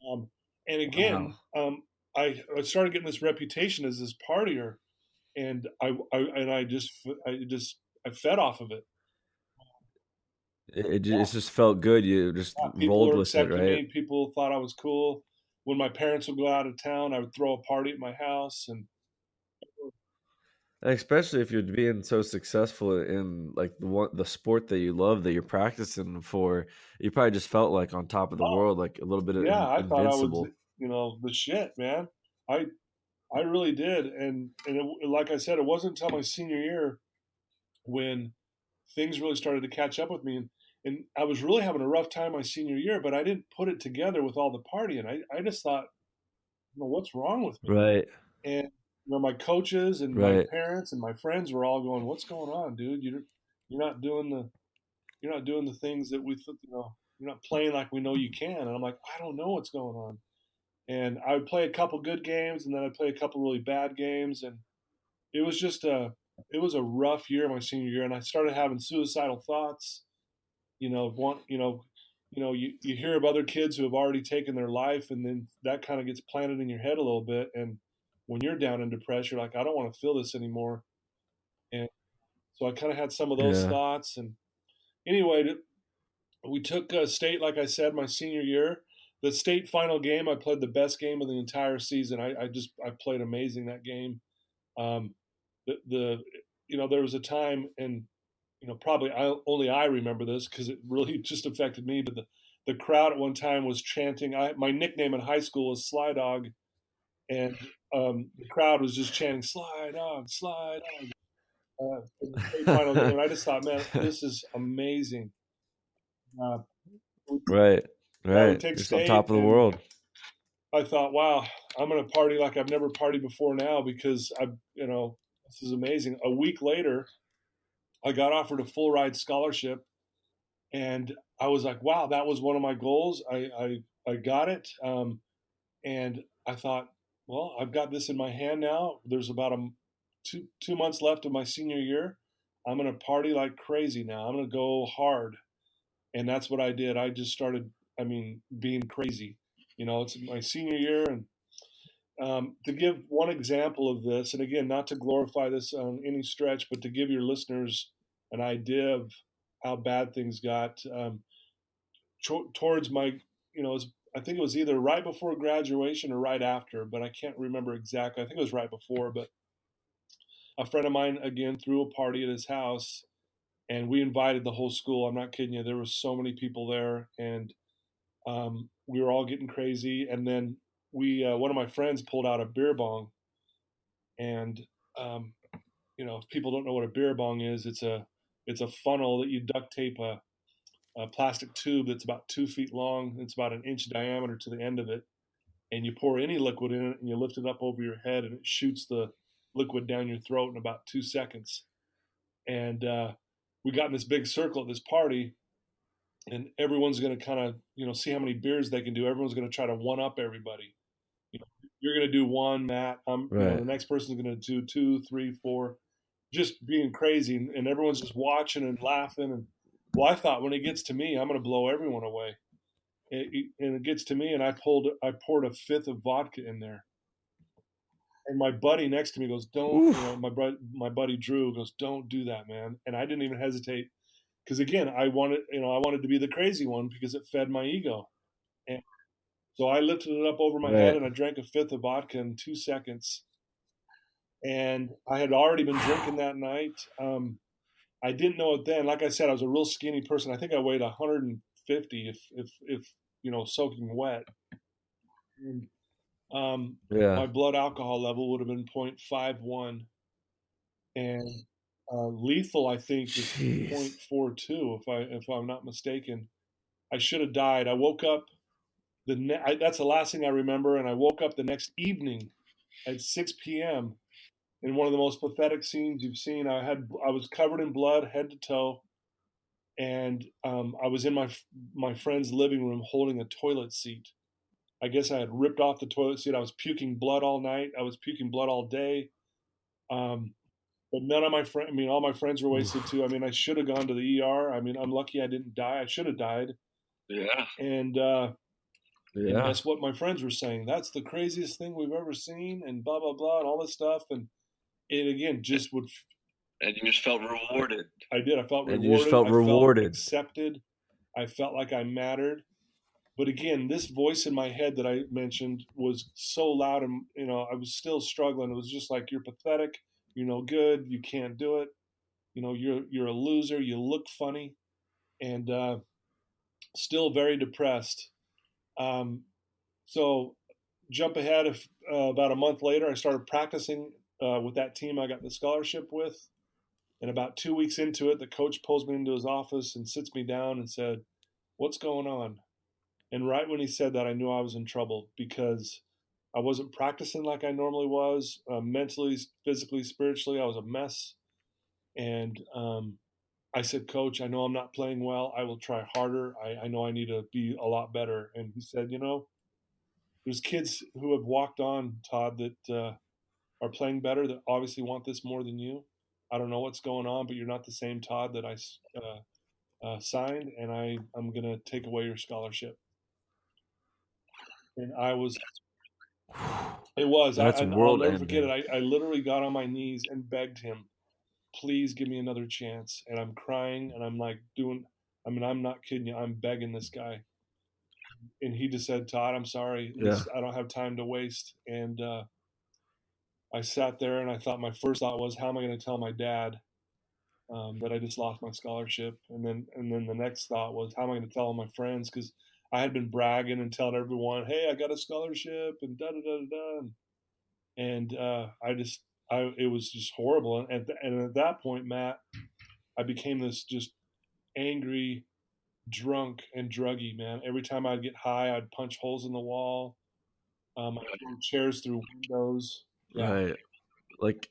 And Wow. again, I started getting this reputation as this partier, and I fed off of it. It just felt good. You just People rolled were with it, accepting right? me. People thought I was cool. When my parents would go out of town, I would throw a party at my house, and And especially if you're being so successful in like the sport that you love that you're practicing for, you probably just felt like on top of the oh world, like a little bit of yeah, I thought I was, invincible. the shit, man. I I really did, and like I said, it wasn't until my senior year when things really started to catch up with me, and I was really having a rough time my senior year, but I didn't put it together with all the partying. I just thought, what's wrong with me? Right. And my coaches and my Right. parents and my friends were all going, "What's going on, dude? You're not doing the you're not doing the things that we you're not playing like we know you can." And I'm like, I don't know what's going on. And I would play a couple good games, and then I'd play a couple really bad games, and it was just it was a rough year my senior year, and I started having suicidal thoughts. Want you hear of other kids who have already taken their life, and then that kind of gets planted in your head a little bit. And when you're down and depressed, you're like, I don't want to feel this anymore. And so I kind of had some of those Yeah. thoughts. And anyway, we took state, like I said, my senior year. The state final game, I played the best game of the entire season. I played amazing that game. Um, the there was a time, and probably only I remember this because it really just affected me. But the crowd at one time was chanting. My nickname in high school was Sly Dog, and the crowd was just chanting Sly Dog, Sly Dog in the state final game. And I just thought, man, this is amazing. Uh, Right. yeah, we Right. take Just on state, top of the and world. I thought, wow, I'm gonna party like I've never partied before now because this is amazing. A week later, I got offered a full ride scholarship, and I was like, wow, that was one of my goals. I got it, and I thought, well, I've got this in my hand now. There's about two months left of my senior year. I'm gonna party like crazy now. I'm gonna go hard, and that's what I did. I just started, being crazy. It's my senior year, and to give one example of this, and again, not to glorify this on any stretch, but to give your listeners an idea of how bad things got. Towards my, I think it was either right before graduation or right after, but I can't remember exactly. I think it was right before, but a friend of mine again threw a party at his house, and we invited the whole school. I'm not kidding you. There were so many people there, and we were all getting crazy. And then one of my friends pulled out a beer bong, and if people don't know what a beer bong is, it's a funnel that you duct tape a plastic tube that's about 2 feet long. It's about an inch diameter to the end of it, and you pour any liquid in it, and you lift it up over your head, and it shoots the liquid down your throat in about 2 seconds. And we got in this big circle at this party, and everyone's going to kind of see how many beers they can do. Everyone's going to try to one up everybody. You're going to do one, Matt. The Right. next person's going to do two, three, four, just being crazy, and everyone's just watching and laughing. And well, I thought when it gets to me, I'm going to blow everyone away. And it gets to me, and I poured a fifth of vodka in there. And my buddy next to me goes, "Don't," Oof. my buddy Drew goes, "Don't do that, man." And I didn't even hesitate because again, I wanted to be the crazy one because it fed my ego. And so I lifted it up over my head, Right. and I drank a fifth of vodka in 2 seconds. And I had already been drinking that night. I didn't know it then. Like I said, I was a real skinny person. I think I weighed 150, if soaking wet. And, Yeah. my blood alcohol level would have been 0.51, and lethal, I think, is Jeez. 0.42, if I'm not mistaken. I should have died. I woke up that's the last thing I remember, and I woke up the next evening at 6 p.m. in one of the most pathetic scenes you've seen. I was covered in blood head to toe, and I was in my friend's living room holding a toilet seat. I guess I had ripped off the toilet seat. I was puking blood all night. I was puking blood all day. Um, but none of my friends, I mean, all my friends were wasted Oof. too. I mean, I should have gone to the ER. I mean, I'm lucky I didn't die. I should have died. Yeah. And Yeah. guess what my friends were saying? That's the craziest thing we've ever seen, and blah blah blah, and all this stuff. And it again just would. And you just felt rewarded. I did. I felt And you just rewarded. felt I felt rewarded. accepted. I felt like I mattered. But again, this voice in my head that I mentioned was so loud, and I was still struggling. It was just like, you're pathetic, you're no good, you can't do it. You're a loser. You look funny, and still very depressed. Um, so jump ahead. About a month later, I started practicing with that team I got the scholarship with. And about 2 weeks into it, the coach pulls me into his office and sits me down and said, "What's going on?" And right when he said that, I knew I was in trouble, because I wasn't practicing like I normally was, mentally, physically, spiritually. I was a mess. And I said, "Coach, I know I'm not playing well. I will try harder. I know I need to be a lot better." And he said, there's kids who have walked on, Todd, that are playing better, that obviously want this more than you. I don't know what's going on, but you're not the same Todd that I signed, and I'm going to take away your scholarship. And it was, That's I'll world never forget ending. it. I literally got on my knees and begged him, "Please give me another chance." And I'm crying, and I'm like I'm not kidding you. I'm begging this guy. And he just said, "Todd, I'm sorry. Yeah. I don't have time to waste." And I sat there, and I thought, my first thought was, how am I going to tell my dad that I just lost my scholarship? And then the next thought was, how am I going to tell all my friends? Because I had been bragging and telling everyone, "Hey, I got a scholarship," and da da da da da. And it was just horrible. And at that point, Matt, I became this just angry, drunk, and druggy man. Every time I'd get high, I'd punch holes in the wall. I'd throw chairs through windows. Yeah. Right. Like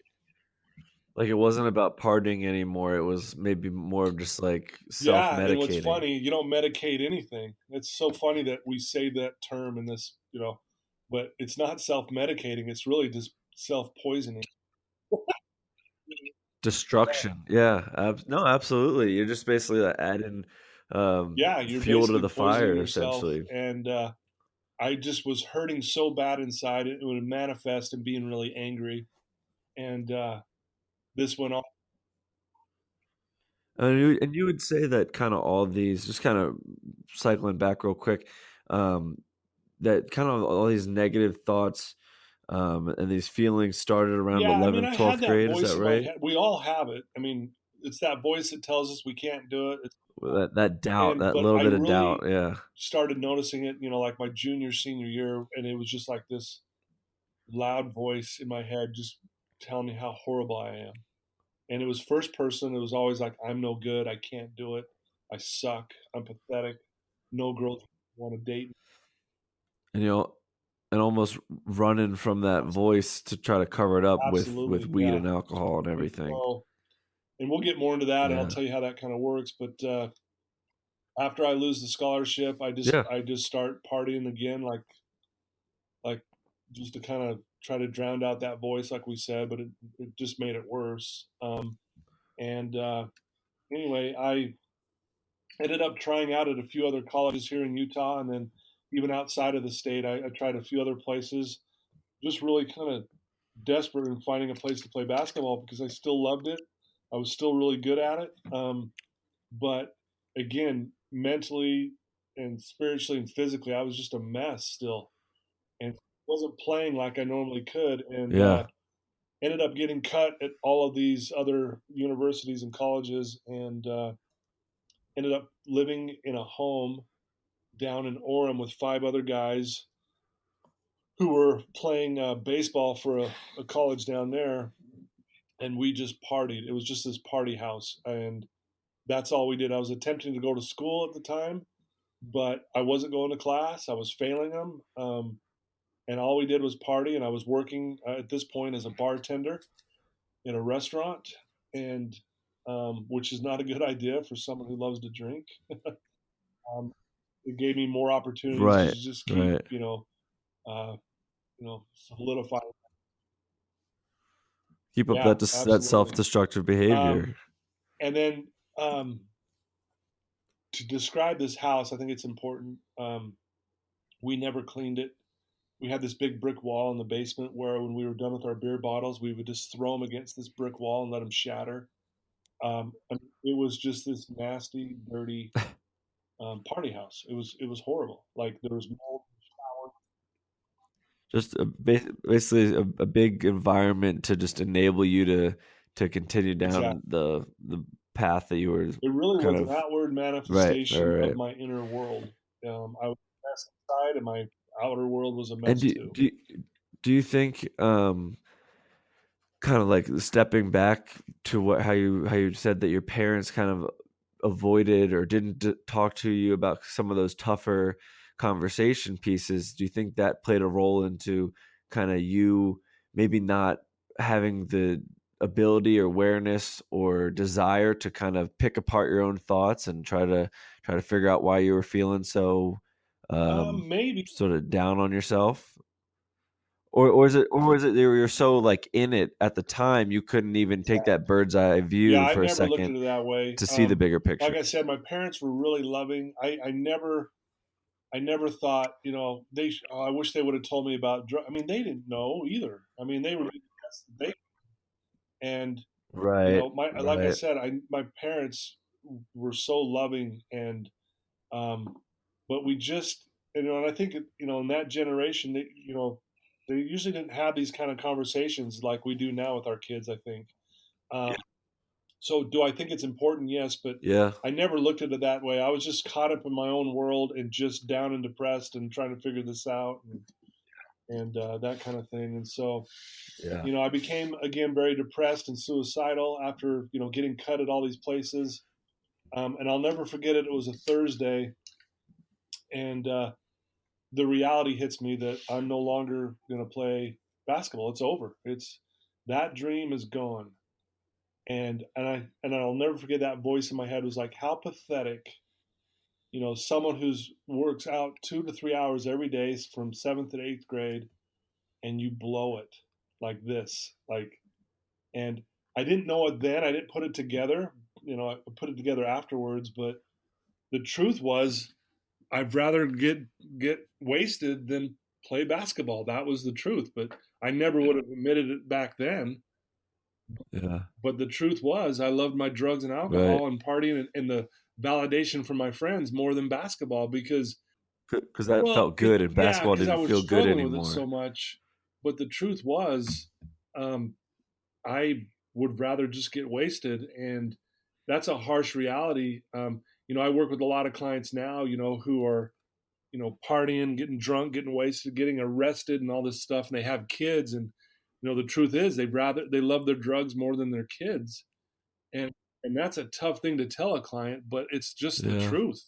it wasn't about partying anymore. It was maybe more of just like Yeah, and what's self-medicating. funny, you don't medicate anything. It's so funny that we say that term in this, but it's not self-medicating. It's really just self-poisoning. Destruction. Yeah. No, absolutely. You're just basically adding Yeah, you're fuel to basically the poisoning fire, yourself. essentially. And I just was hurting so bad inside. It would manifest in being really angry. And this went on. And you would say that kind of all these, just kind of cycling back real quick, um, that kind of all these negative thoughts and these feelings started around Yeah, I mean, 11th, I had 12th that grade. Is voice that in my right? head. We all have it. I mean, it's that voice that tells us we can't do it. That doubt, that But little I bit of doubt. really Yeah. started noticing it, like my junior, senior year, and it was just like this loud voice in my head just telling me how horrible I am. And it was first person. It was always like, "I'm no good. I can't do it. I suck. I'm pathetic. No girls want to date me." And and almost running from that voice to try to cover it up with Absolutely, weed yeah. and alcohol and And everything. so, and we'll get more into that, and I'll Yeah. tell you how that kind of works. But after I lose the scholarship, Yeah. I just start partying again, like just to kind of try to drown out that voice, like we said. But it just made it worse. And anyway, I ended up trying out at a few other colleges here in Utah, and then even outside of the state, I tried a few other places. Just really kind of desperate in finding a place to play basketball, because I still loved it. I was still really good at it. But again, mentally and spiritually and physically, I was just a mess still, and wasn't playing like I normally could. And Yeah. ended up getting cut at all of these other universities and colleges, and ended up living in a home down in Orem with 5 other guys who were playing baseball for a college down there, and we just partied. It was just this party house, and that's all we did. I was attempting to go to school at the time, but I wasn't going to class. I was failing them, and all we did was party. And I was working at this point as a bartender in a restaurant, and which is not a good idea for someone who loves to drink. It gave me more opportunities to Right. just keep, Right. solidifying. Keep up Yeah, that absolutely. self-destructive behavior. And then to describe this house, I think it's important. We never cleaned it. We had this big brick wall in the basement where, when we were done with our beer bottles, we would just throw them against this brick wall and let them shatter. It was just this nasty, dirty party house. It was horrible. Like, there was mold. Just basically a big environment to just enable you to continue Exactly. down the path that you were It really kind was an of outward right. manifestation of my inner world. I was a mess inside, and my outer world was a And mess too. do you think kind of like stepping back to how you said that your parents kind of avoided or didn't talk to you about some of those tougher conversation pieces, do you think that played a role into kind of you maybe not having the ability or awareness or desire to kind of pick apart your own thoughts and try to figure out why you were feeling so Maybe. sort of down on yourself? Or is it you're so, like, in it at the time, you couldn't even take that bird's eye Yeah, view I for a never looked at second it that way. to see the bigger Like picture? I said, my parents were really loving. I never thought, oh, I wish they would have told me about I mean, they didn't know either. I mean, they were doing the best that they, and Right, like I right. said, my parents were so loving, and um, but we just, and I think, in that generation, they usually didn't have these kind of conversations like we do now with our kids, I think. Um, so do I think it's important? Yes, but Yeah, I never looked at it that way. I was just caught up in my own world and just down and depressed and trying to figure this out, and that kind of thing. And so, yeah. I became, again, very depressed and suicidal after, getting cut at all these places. And I'll never forget it. It was a Thursday, and the reality hits me that I'm no longer going to play basketball. It's over. That dream is gone. And I'll never forget that voice in my head was like, how pathetic, someone who's works out 2 to 3 hours every day from 7th to 8th grade, and you blow it like this. Like, and I didn't know it then. I didn't put it together. I put it together afterwards. But the truth was, I'd rather get wasted than play basketball. That was the truth. But I never would have admitted it back then. Yeah, But the truth was, I loved my drugs and right. alcohol and partying, and the validation from my friends more than basketball, because, Because that well, felt good and yeah, basketball because I didn't was feel good struggling with it so anymore. much. But the truth was, um, I would rather just get wasted, and that's a harsh reality. I work with a lot of clients now, who are, partying, getting drunk, getting wasted, getting arrested, and all this stuff, and they have kids, and the truth is, they love their drugs more than their kids, and and that's a tough thing to tell a client, but it's just the Yeah, truth,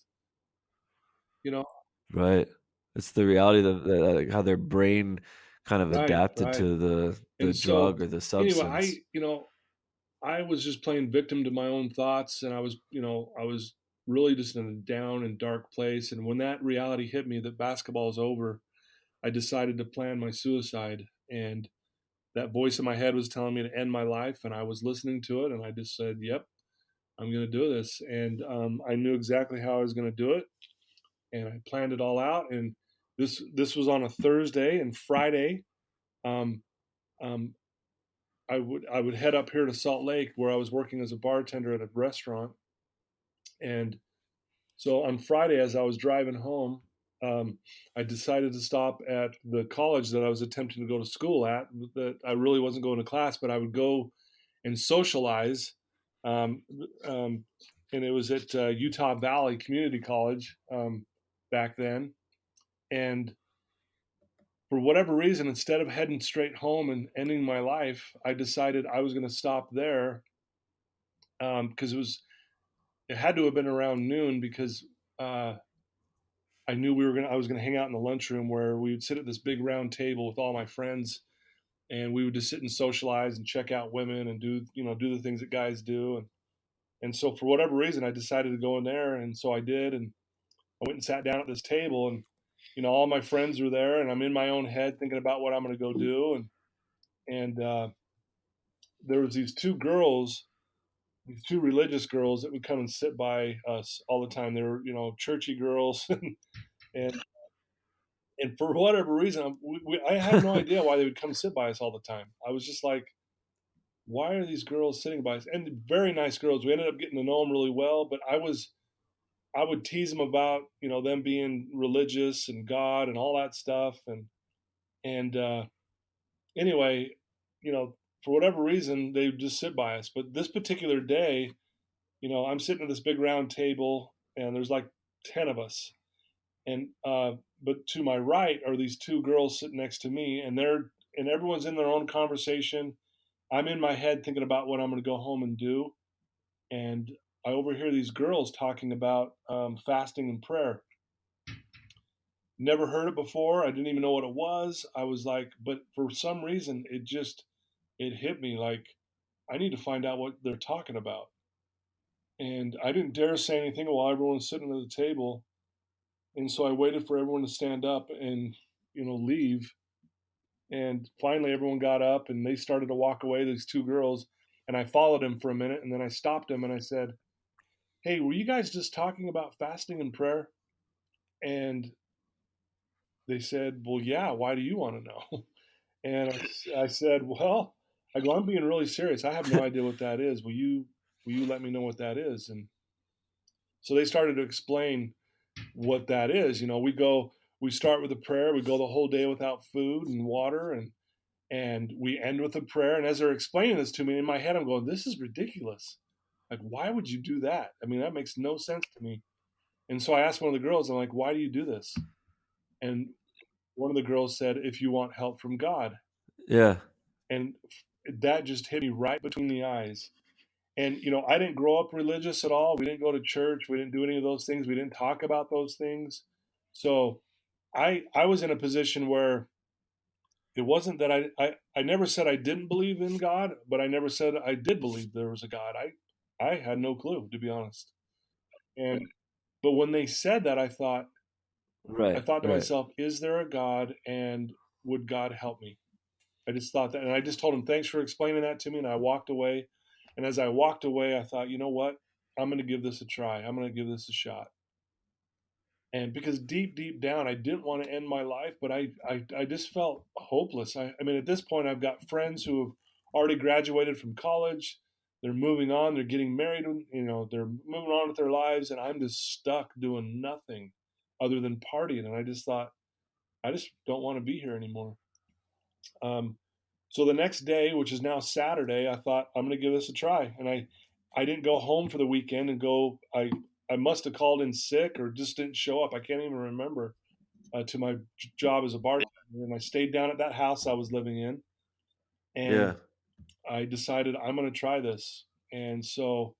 you know. right. It's the reality that like, how their brain kind of Right, adapted right. to the And so, drug or the anyway, substance. I was just playing victim to my own thoughts, and I was really just in a down and dark place. And when that reality hit me that basketball is over, I decided to plan my suicide. And that voice in my head was telling me to end my life, and I was listening to it, and I just said, "Yep, I'm going to do this." And I knew exactly how I was going to do it, and I planned it all out. And this was on a Thursday, and Friday, um, um, I would head up here to Salt Lake, where I was working as a bartender at a restaurant. And so on Friday, as I was driving home, I decided to stop at the college that I was attempting to go to school at. That I really wasn't going to class, but I would go and socialize. Um, um, and it was at Utah Valley Community College. back then. And for whatever reason, instead of heading straight home and ending my life, I decided I was going to stop there, because it had to have been around noon, because uh, I was gonna hang out in the lunchroom where we would sit at this big round table with all my friends, and we would just sit and socialize and check out women and do the things that guys do. And so for whatever reason, I decided to go in there, and so I did, and I went and sat down at this table, and all my friends were there, and I'm in my own head thinking about what I'm going to go do, and there was these two religious girls that would come and sit by us all the time. They were churchy girls, and and for whatever reason, I had no idea why they would come sit by us all the time. I was just like, why are these girls sitting by us? And very nice girls. We ended up getting to know them really well, but I would tease them about them being religious and God and all that stuff, and anyway, for whatever reason, they would just sit by us. But this particular day, I'm sitting at this big round table, and there's like 10 of us, and but to my right are these two girls sitting next to me, and everyone's in their own conversation. I'm in my head thinking about what I'm going to go home and do, and I overhear these girls talking about fasting and prayer. Never heard it before. I didn't even know what it was. I was like, but for some reason, it hit me like I need to find out what they're talking about. And I didn't dare say anything while everyone was sitting at the table. And so I waited for everyone to stand up and leave. And finally, everyone got up and they started to walk away. These two girls, and I followed them for a minute, and then I stopped them and I said, "Hey, were you guys just talking about fasting and prayer?" And they said, "Well, yeah. Why do you want to know?" And I said, "Well, I'm being really serious. I have no idea what that is. Will you let me know what that is?" And so they started to explain what that is. We start with a prayer. We go the whole day without food and water, and we end with a prayer. And as they're explaining this to me, in my head, I'm going, "This is ridiculous. Like, why would you do that? I mean, that makes no sense to me." And so I asked one of the girls, I'm like, "Why do you do this?" And one of the girls said, "If you want help from God." Yeah. And that just hit me right between the eyes. And I didn't grow up religious at all. We didn't go to church. We didn't do any of those things. We didn't talk about those things. So I was in a position where it wasn't that I never said I didn't believe in God, but I never said I did believe there was a God. I had no clue, to be honest. And but when they said that, I Right. thought to Right. myself, is there a God, and would God help me? I just thought that, and I just told him, "Thanks for explaining that to me," and I walked away. And as I walked away, I thought, you know what? I'm going to give this a try. I'm going to give this a shot. And because deep down, I didn't want to end my life, but I just felt hopeless. I mean, at this point, I've got friends who have already graduated from college. They're moving on. They're getting married. They're moving on with their lives, and I'm just stuck doing nothing other than partying. And I just thought, I just don't want to be here anymore. Um, So the next day, which is now Saturday, I thought I'm going to give this a try, and I didn't go home for the weekend and go. I must have called in sick or just didn't show up. I can't even remember to my job as a bartender, and I stayed down at that house I was living in, Yeah. and I decided I'm going to try this. And so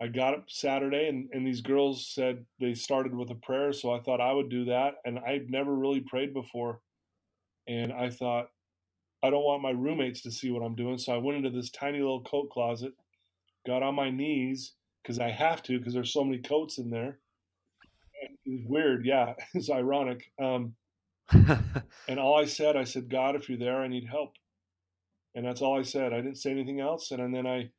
I got up Saturday, and these girls said they started with a prayer, so I thought I would do that, and I'd never really prayed before, and I thought, I don't want my roommates to see what I'm doing. So I went into this tiny little coat closet, got on my knees because I have to because there's so many coats in there. And it was weird. Yeah, it's ironic. And all I said, "God, if you're there, I need help." And that's all I said. I didn't say anything else. And then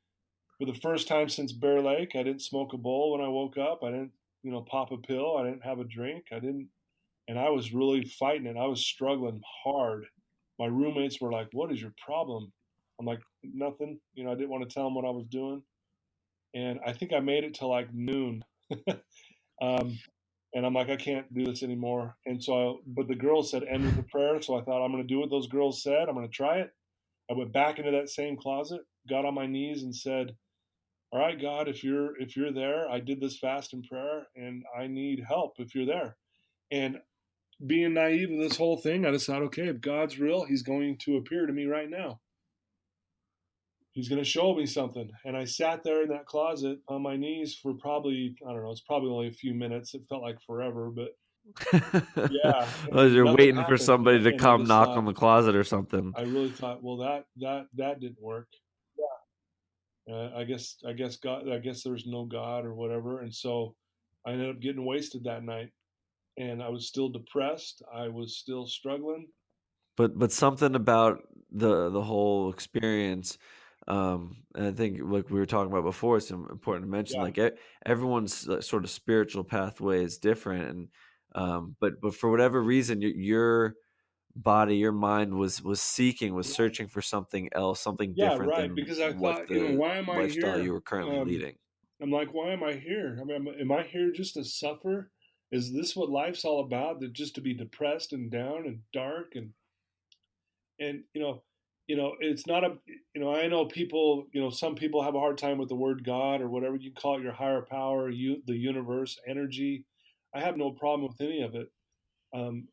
for the first time since Bear Lake, I didn't smoke a bowl when I woke up. I didn't, pop a pill. I didn't have a drink. I didn't, and I was really fighting it. I was struggling hard. My roommates were like, "What is your problem?" I'm like, "Nothing." I didn't want to tell them what I was doing. And I think I made it to like noon. um, and I'm like, "I can't do this anymore." And so, but the girls said, "End with a prayer." So I thought, I'm going to do what those girls said. I'm going to try it. I went back into that same closet, got on my knees and said, "All right, God, if you're there, I did this fast and prayer and I need help if you're there." And being naive in this whole thing, I just thought, okay, if God's real, he's going to appear to me right now. He's going to show me something. And I sat there in that closet on my knees for probably, I don't know, it's probably only a few minutes. It felt like forever, but yeah, Well, and you're nothing waiting for happened. somebody to And I come just knock on thought, the closet or something. I really thought, well, that didn't work. I guess God, I guess there's no God or whatever. And so I ended up getting wasted that night, and I was still depressed. I was still struggling. But something about the whole experience, and I think like we were talking about before, it's important to mention Yeah, like everyone's sort of spiritual pathway is different, and but for whatever reason, your body, your mind was seeking, was right. searching for something else, something Yeah, different right. than Because I what thought, the why am I lifestyle you here? were currently Um, leading. I'm like, why am I here? I mean, am I here just to suffer? Is this what life's all about? That just to be depressed and down and dark and it's not a I know people, some people have a hard time with the word God or whatever you call it, your higher power, the universe, energy. I have no problem with any of it. Um,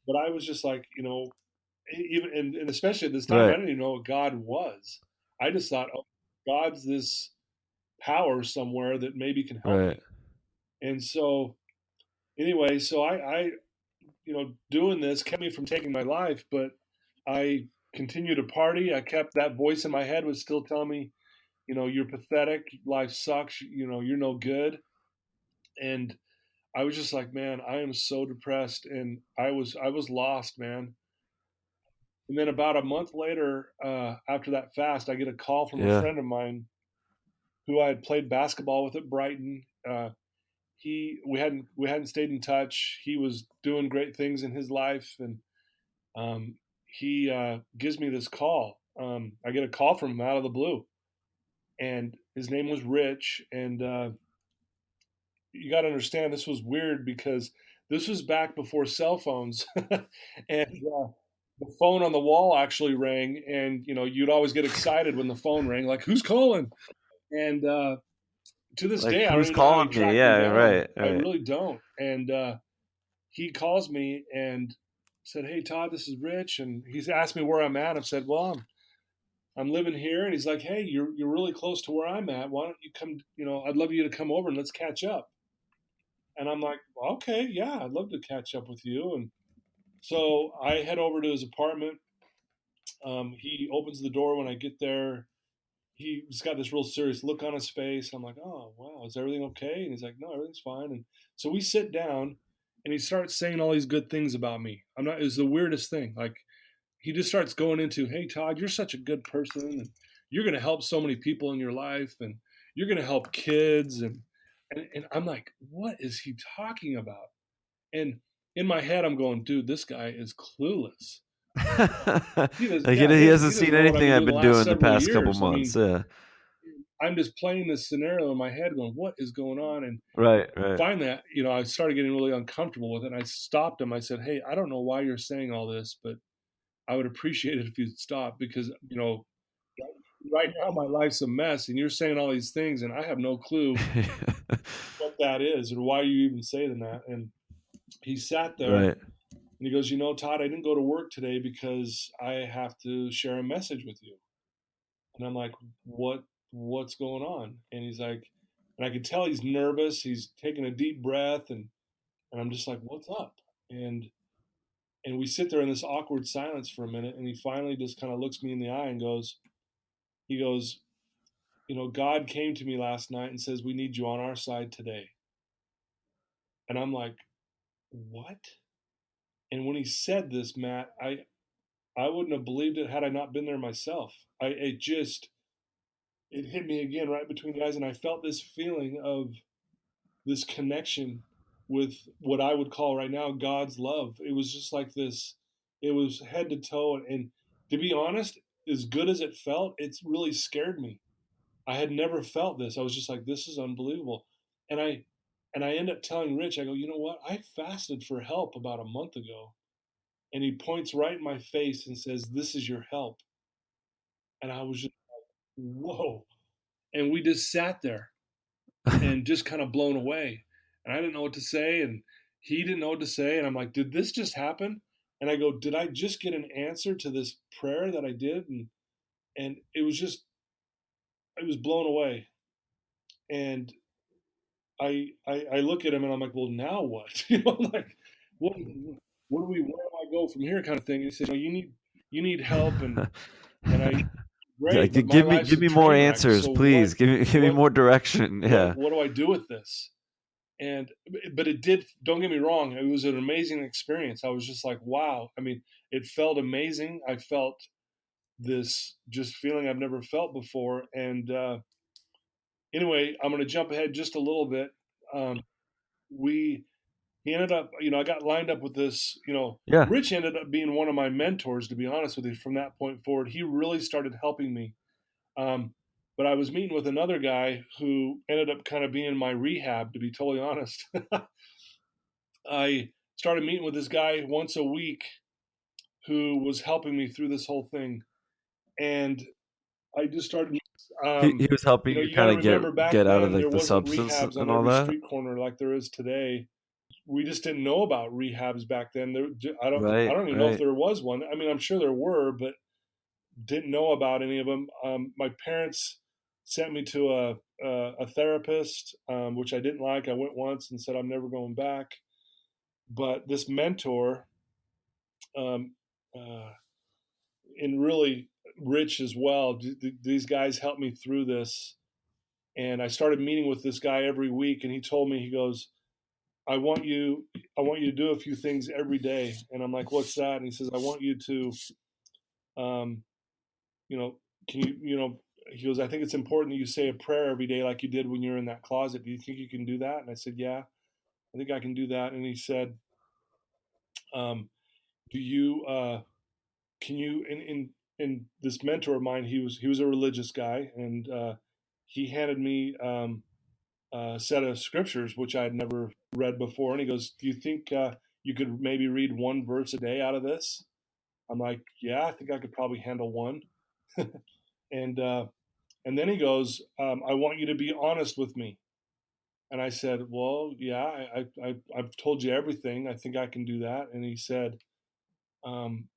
but I was just like, even and especially at this time, I Right, didn't even know what God was. I just thought, oh, God's this power somewhere that maybe can help right. me. And so anyway, so I doing this kept me from taking my life, but I continued to party. I kept that voice in my head was still telling me, you're pathetic, life sucks, you're no good. And I was just like, man, I am so depressed, and I was lost, man. And then about a month later, after that fast, I get a call from a Yeah. friend of mine who I had played basketball with at Brighton. We hadn't stayed in touch. He was doing great things in his life, and he gives me this call. I get a call from him out of the blue, and his name was Rich. And you got to understand, this was weird because this was back before cell phones, and the phone on the wall actually rang, and you'd always get excited when the phone rang, like who's calling? And to this Like day, I don't who's even know how he calling me? tracked me Yeah, down. right, I right. really don't. And he calls me and said, "Hey Todd, this is Rich," and he's asked me where I'm at. I've said, "Well, I'm living here," and he's like, "Hey, you're really close to where I'm at. Why don't you come? I'd love you to come over and let's catch up." And I'm like, "Okay, yeah, I'd love to catch up with you." And so I head over to his apartment. He opens the door when I get there. He's got this real serious look on his face. I'm like, "Oh, wow, is everything okay?" And he's like, "No, everything's fine." And so we sit down, and he starts saying all these good things about me. I'm not. It's the weirdest thing. Like he just starts going into, "Hey, Todd, you're such a good person, and you're going to help so many people in your life, and you're going to help kids." And I'm like, "What is he talking about?" And in my head, I'm going, "Dude, this guy is clueless. He does, Like yeah, he hasn't he doesn't seen know what I've anything been I've doing the been last doing the several past couple years. I months. mean, Yeah. I'm just playing this scenario in my head, going, "What is going on?" And Right, right. finally, I started getting really uncomfortable with it. And I stopped him. I said, "Hey, I don't know why you're saying all this, but I would appreciate it if you'd stop because right now my life's a mess, and you're saying all these things, and I have no clue what that is or why you even saying that." And he sat there Right. and he goes, "Todd, I didn't go to work today because I have to share a message with you." And I'm like, What's going on?" And he's like, and I could tell he's nervous. He's taking a deep breath, and I'm just like, "What's up?" And we sit there in this awkward silence for a minute, and he finally just kind of looks me in the eye and he goes, "God came to me last night and says we need you on our side today." And I'm like, "What?" And when he said this, Matt, I wouldn't have believed it had I not been there myself. It hit me again right between the eyes, and I felt this feeling of this connection with what I would call right now God's love. It was just like this. It was head to toe, and to be honest, as good as it felt, it's really scared me. I had never felt this. I was just like, "This is unbelievable," and I end up telling Rich, I go, "You know what? I fasted for help about a month ago," and he points right in my face and says, "This is your help," and I was just, whoa, and we just sat there and just kind of blown away, and I didn't know what to say, and he didn't know what to say. And I'm like, did this just happen? And I go, did I just get an answer to this prayer that I did? And it was just, I was blown away. And I look at him and I'm like, well, now what? Like, what, where do I go from here kind of thing. And he said, you need help. And I, Yeah, great, but my life's give a me more train wreck. answers, So please. Give me more direction. Yeah. what do I do with this? But it did, don't get me wrong, it was an amazing experience. I was just like, wow. I mean, it felt amazing. I felt this just feeling I've never felt before. And anyway, I'm going to jump ahead just a little bit. Um, we he ended up, I got lined up with this, Yeah. Rich ended up being one of my mentors, to be honest with you. From that point forward, he really started helping me. Um, but I was meeting with another guy who ended up kind of being my rehab, to be totally honest. I started meeting with this guy once a week who was helping me through this whole thing. And I just started, He was helping you you got to kind of remember back get out of then, like there the wasn't substance rehabs on and all every that. street corner like there is today. We just didn't know about rehabs back then. I Right, don't even know if right. there was one. I mean, I'm sure there were, but didn't know about any of them. My parents sent me to a therapist, which I didn't like. I went once and said I'm never going back. But this mentor, um, uh, and really Rich as well, these guys helped me through this. And I started meeting with this guy every week, and he told me, he goes, I want you to do a few things every day. And I'm like, what's that? And he says, I want you to, um, you know, can you, he goes, I think it's important that you say a prayer every day like you did when you were in that closet. Do you think you can do that? And I said, yeah, I think I can do that. And he said, um, do you, can you, in this mentor of mine, he was a religious guy, and he handed me a set of scriptures, which I had never read before. And he goes, do you think you could maybe read one verse a day out of this? I'm like, yeah, I think I could probably handle one. and and then he goes, I want you to be honest with me. And I said, well, yeah, I've told you everything. I think I can do that. And he said, um,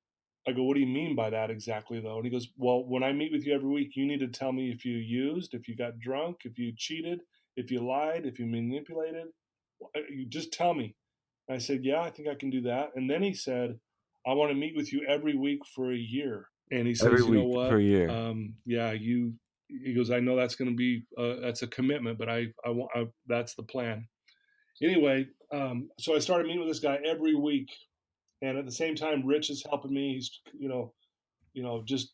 I go, what do you mean by that exactly, though? And he goes, well, when I meet with you every week, you need to tell me if you used, if you got drunk, if you cheated, if you lied, if you manipulated. You just tell me. And I said, yeah, I think I can do that. And then he said, I want to meet with you every week for a year. And he Every says, you know week for what? a year. Yeah, he goes, I know that's going to be, that's a commitment, but that's the plan. Anyway, so I started meeting with this guy every week. And at the same time, Rich is helping me. He's, just,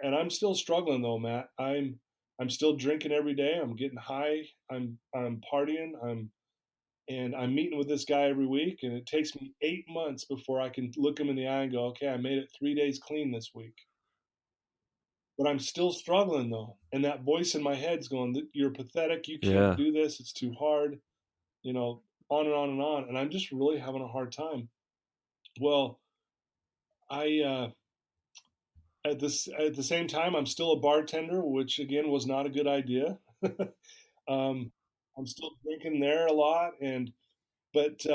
and I'm still struggling though, Matt. I'm still drinking every day. I'm getting high. I'm partying. And I'm meeting with this guy every week, and it takes me 8 months before I can look him in the eye and go, okay, I made it 3 days clean this week. But I'm still struggling though. And that voice in my head's going, you're pathetic. You can't Yeah. do this. It's too hard, on and on and on. And I'm just really having a hard time. Well, I, at the same time, I'm still a bartender, which again was not a good idea. um, I'm still drinking there a lot. But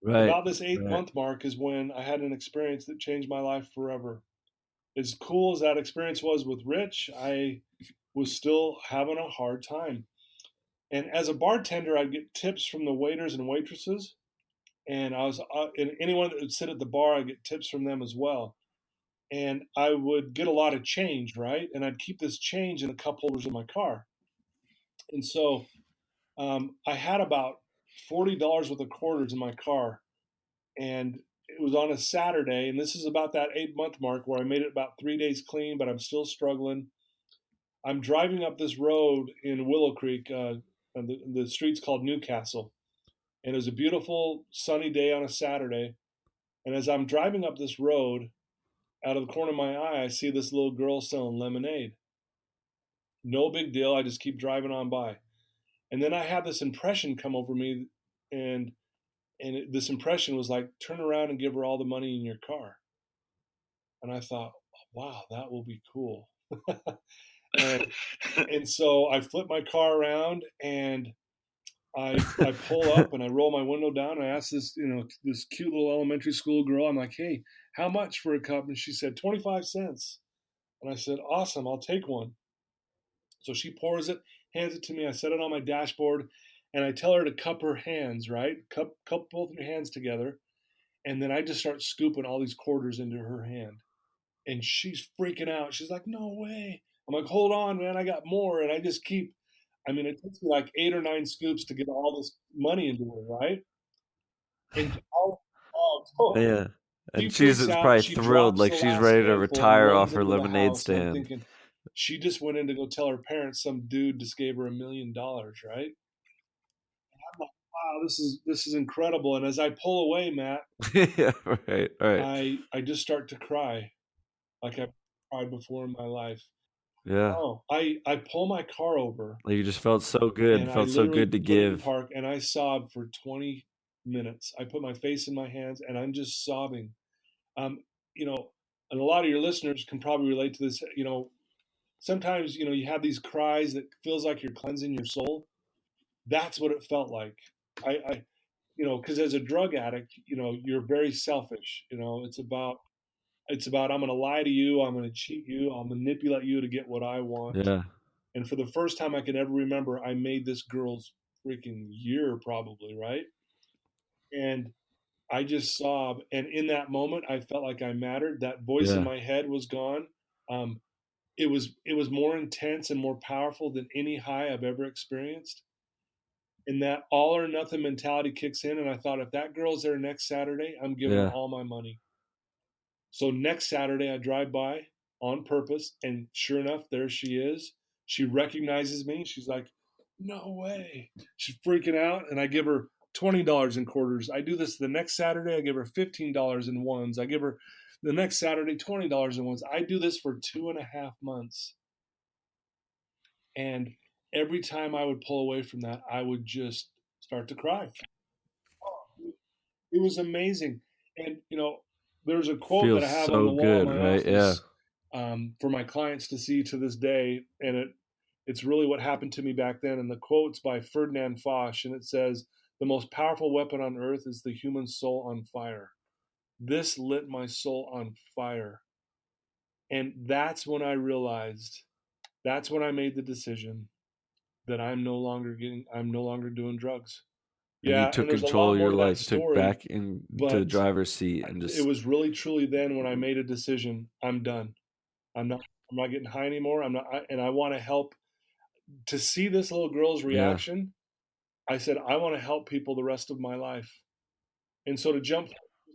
Right. about this eight Right. month mark is when I had an experience that changed my life forever. As cool as that experience was with Rich, I was still having a hard time. And as a bartender, I'd get tips from the waiters and waitresses, and and anyone that would sit at the bar, I'd get tips from them as well. And I would get a lot of change, right? And I'd keep this change in the cup holders in my car. And so I had about $40 worth of quarters in my car, and it was on a Saturday, and this is about that 8 month mark where I made it about 3 days clean, but I'm still struggling. I'm driving up this road in Willow Creek, and the street's called Newcastle, and it was a beautiful sunny day on a Saturday. And as I'm driving up this road, out of the corner of my eye, I see this little girl selling lemonade. No big deal. I just keep driving on by, and then I have this impression come over me, and this impression was like, turn around and give her all the money in your car. And I thought, wow, that will be cool. and and so I flipped my car around, and I pull up and I roll my window down. And I ask this, this cute little elementary school girl, I'm like, hey, how much for a cup? And she said, 25 cents. And I said, awesome, I'll take one. So she pours it, hands it to me. I set it on my dashboard and I tell her to cup her hands, right? Cup both of your hands together. And then I just start scooping all these quarters into her hand. And she's freaking out. She's like, no way. I'm like, hold on, man, I got more. And I just keep, it takes me like 8 or 9 scoops to get all this money into her, right? And oh, Yeah. she And she's freaks out. probably She thrilled, drops like the she's last ready to handful and retire off runs her into the lemonade house. And I'm stand. thinking, she just went in to go tell her parents some dude just gave her $1 million, right? I'm like, wow, this is incredible. And as I pull away, Matt, Yeah, right. I just start to cry like I've cried before in my life. Yeah. Oh, I pull my car over Like you just felt so good, and I felt so literally good to put it in give. park and I sobbed for 20 minutes. I put my face in my hands and I'm just sobbing. Um, you know, and a lot of your listeners can probably relate to this. Sometimes, you have these cries that feels like you're cleansing your soul. That's what it felt like. Because as a drug addict, you're very selfish. It's about I'm going to lie to you, I'm going to cheat you, I'll manipulate you to get what I want. Yeah. And for the first time I can ever remember, I made this girl's freaking year, probably, right? And I just sobbed. And in that moment, I felt like I mattered. That voice in Yeah. my head was gone. Um, it was more intense and more powerful than any high I've ever experienced. And that all or nothing mentality kicks in. And I thought, if that girl's there next Saturday, I'm giving her Yeah. all my money. So next Saturday, I drive by on purpose, and sure enough, there she is. She recognizes me. She's like, "No way!" She's freaking out, and I give her $20 in quarters. I do this the next Saturday. I give her $15 in ones. I give her the next Saturday $20 in ones. I do this for 2.5 months, and every time I would pull away from that, I would just start to cry. It was amazing. And, there's a quote that I Feels have on so the wall in good, my right? Yeah. office for my clients to see to this day. And it's really what happened to me back then. And the quote's by Ferdinand Foch. And it says, the most powerful weapon on earth is the human soul on fire. This lit my soul on fire. And that's when I realized, that's when I made the decision that I'm no longer doing drugs. And you Yeah, and took there's a control lot of more your to that life. You took story, back into the but driver's seat and it just was really truly then when I made a decision. I'm done. I'm not. I'm not getting high anymore. I'm not. And I want to help. To see this little girl's yeah. reaction, I said I want to help people the rest of my life. And so to jump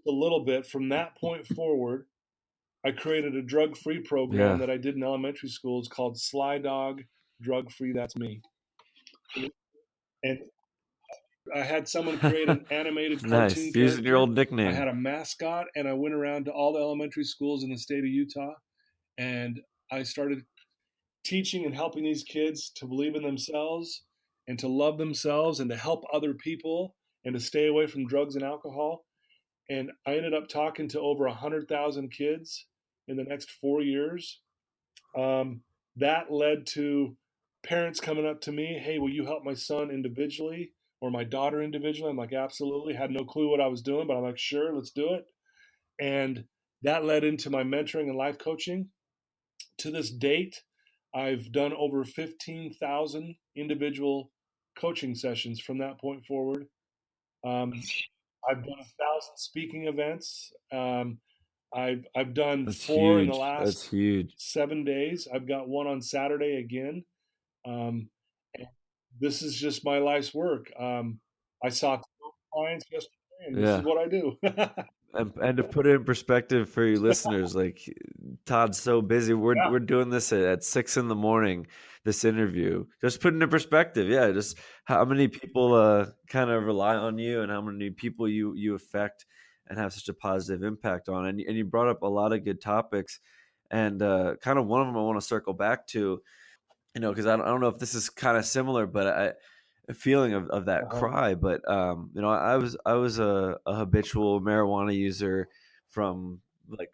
a little bit from that point forward, I created a drug-free program Yeah. that I did in elementary schools called Sly Dog Drug Free. That's me. And I had someone create an animated cartoon Nice. Using your character. old I had nickname. a mascot, and I went around to all the elementary schools in the state of Utah, and I started teaching and helping these kids to believe in themselves and to love themselves and to help other people and to stay away from drugs and alcohol. And I ended up talking to over 100,000 kids in the next 4 years. Um, that led to parents coming up to me, hey, will you help my son individually or my daughter individually? I'm like, absolutely. Had no clue what I was doing, but I'm like, sure, let's do it. And that led into my mentoring and life coaching. To this date, I've done over 15,000 individual coaching sessions from that point forward. Um, I've done 1,000 speaking events. I've done That's 4 in the huge. That's last huge. 7 days. I've got one on Saturday again. Um, this is just my life's work. I saw 12 clients yesterday, and this is Yeah. what I do. And to put it in perspective for your listeners, like Todd's so busy. Yeah. We're doing this at 6 a.m. This interview. Just put it in perspective. Yeah, just how many people kind of rely on you and how many people you affect and have such a positive impact on. And you brought up a lot of good topics, and kind of one of them I want to circle back to. Because I don't know if this is kind of similar, but a feeling of that Uh-huh. cry. But I was a habitual marijuana user from like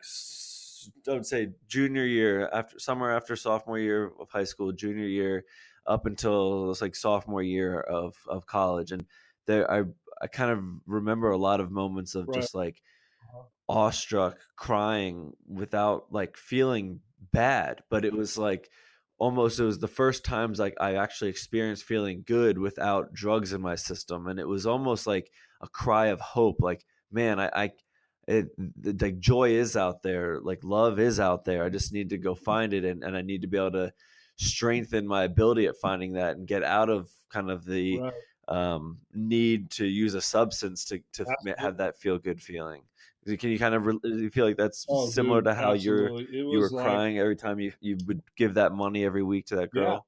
I would say junior year, after somewhere after sophomore year of high school, junior year. up until it was like sophomore year of college. And there I kind of remember a lot of moments of Right. just like Uh-huh. awestruck crying without like feeling bad, but it was like almost, it was the first times like I actually experienced feeling good without drugs in my system, and it was almost like a cry of hope, like, man, like joy is out there, like love is out there, I just need to go find it, and I need to be able to strengthen my ability at finding that and get out of kind of the Right. need to use a substance to have Absolutely. that feel good feeling. Can you kind of do you feel like that's Oh, similar dude, to how absolutely. It you were was like, crying every time you would give that money every week to that yeah, girl?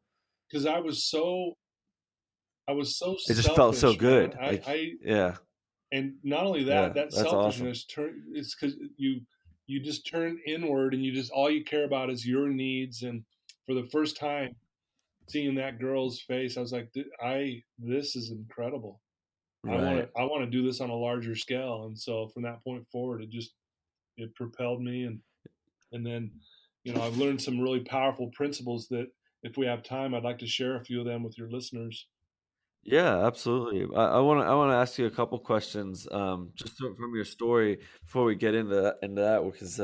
because I was so It just felt so selfish, man. good. Like, yeah, And not only that, yeah, that that's awesome. selfishness turn it's because you just turn inward and you just all you care about is your needs. And for the first time, seeing that girl's face, I was like, this is incredible. Right. I want to do this on a larger scale. And so from that point forward, it propelled me. And then, I've learned some really powerful principles that if we have time, I'd like to share a few of them with your listeners. Yeah, absolutely. I want to ask you a couple questions, just from your story before we get into that because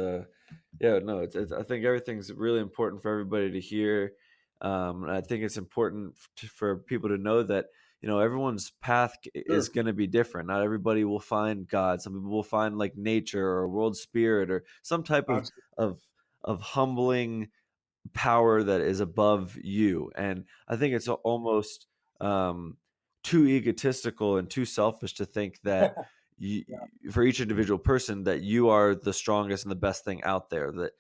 yeah, no, I think everything's really important for everybody to hear, and I think it's important for people to know that everyone's path is Sure. going to be different. Not everybody will find God. Some people will find like nature or world spirit or some type Absolutely. of of humbling power that is above you. And I think it's almost um, too egotistical and too selfish to think that you, Yeah. for each individual person that you are the strongest and the best thing out there. That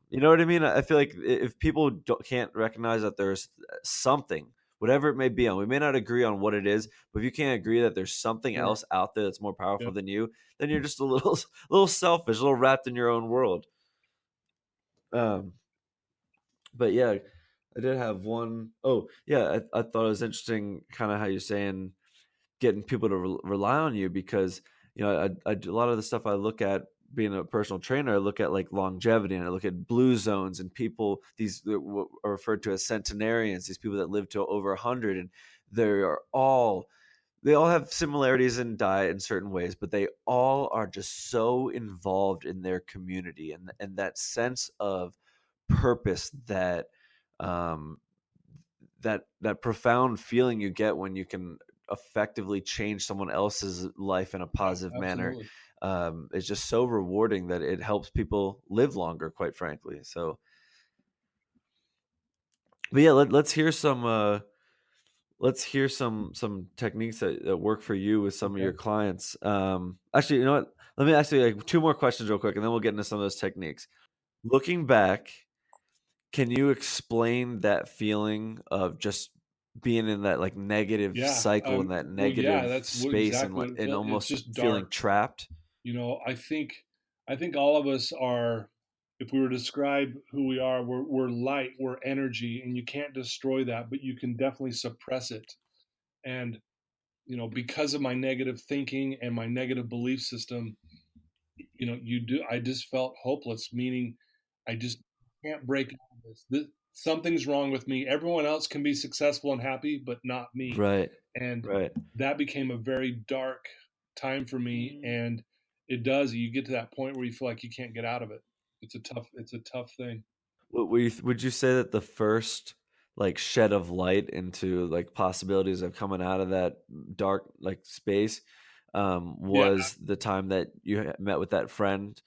you know what I mean? I feel like if people can't recognize that there's something, whatever it may be, on we may not agree on what it is, but if you can't agree that there's something Sure. else out there that's more Yeah. powerful than you, then you're just a little selfish, a little wrapped in your own world. Um, but yeah, I did have one. Oh, yeah, I thought it was interesting, kind of how you're saying getting people to rely on you because I do a lot of the stuff I look at being a personal trainer. I look at like longevity and I look at blue zones and people these that are referred to as centenarians. These people that live to over 100, and they are all they all have similarities in diet in certain ways, but they all are just so involved in their community and that sense of purpose that um, that profound feeling you get when you can effectively change someone else's life in a positive manner Absolutely. is just so rewarding that it helps people live longer, quite frankly. So, but yeah, let's hear some techniques that work for you with some of Okay. your clients. Actually, you know what? Let me ask you like two more questions real quick, and then we'll get into some of those techniques. Looking back, can you explain that feeling of just being in that like negative Yeah. cycle in that Well, yeah, negative that's space and exactly like what it and feels. It's almost just feeling dark. trapped? I think all of us are, if we were to describe who we are, we're light, we're energy, and you can't destroy that, but you can definitely suppress it. And, because of my negative thinking and my negative belief system, I just felt hopeless, meaning I just can't break out of this. Something's wrong with me. Everyone else can be successful and happy, but not me. Right. And Right. that became a very dark time for me. And you get to that point where you feel like you can't get out of it. It's a tough thing. Would you say that the first like shed of light into like possibilities of coming out of that dark like space Yeah. was the time that you met with that friend?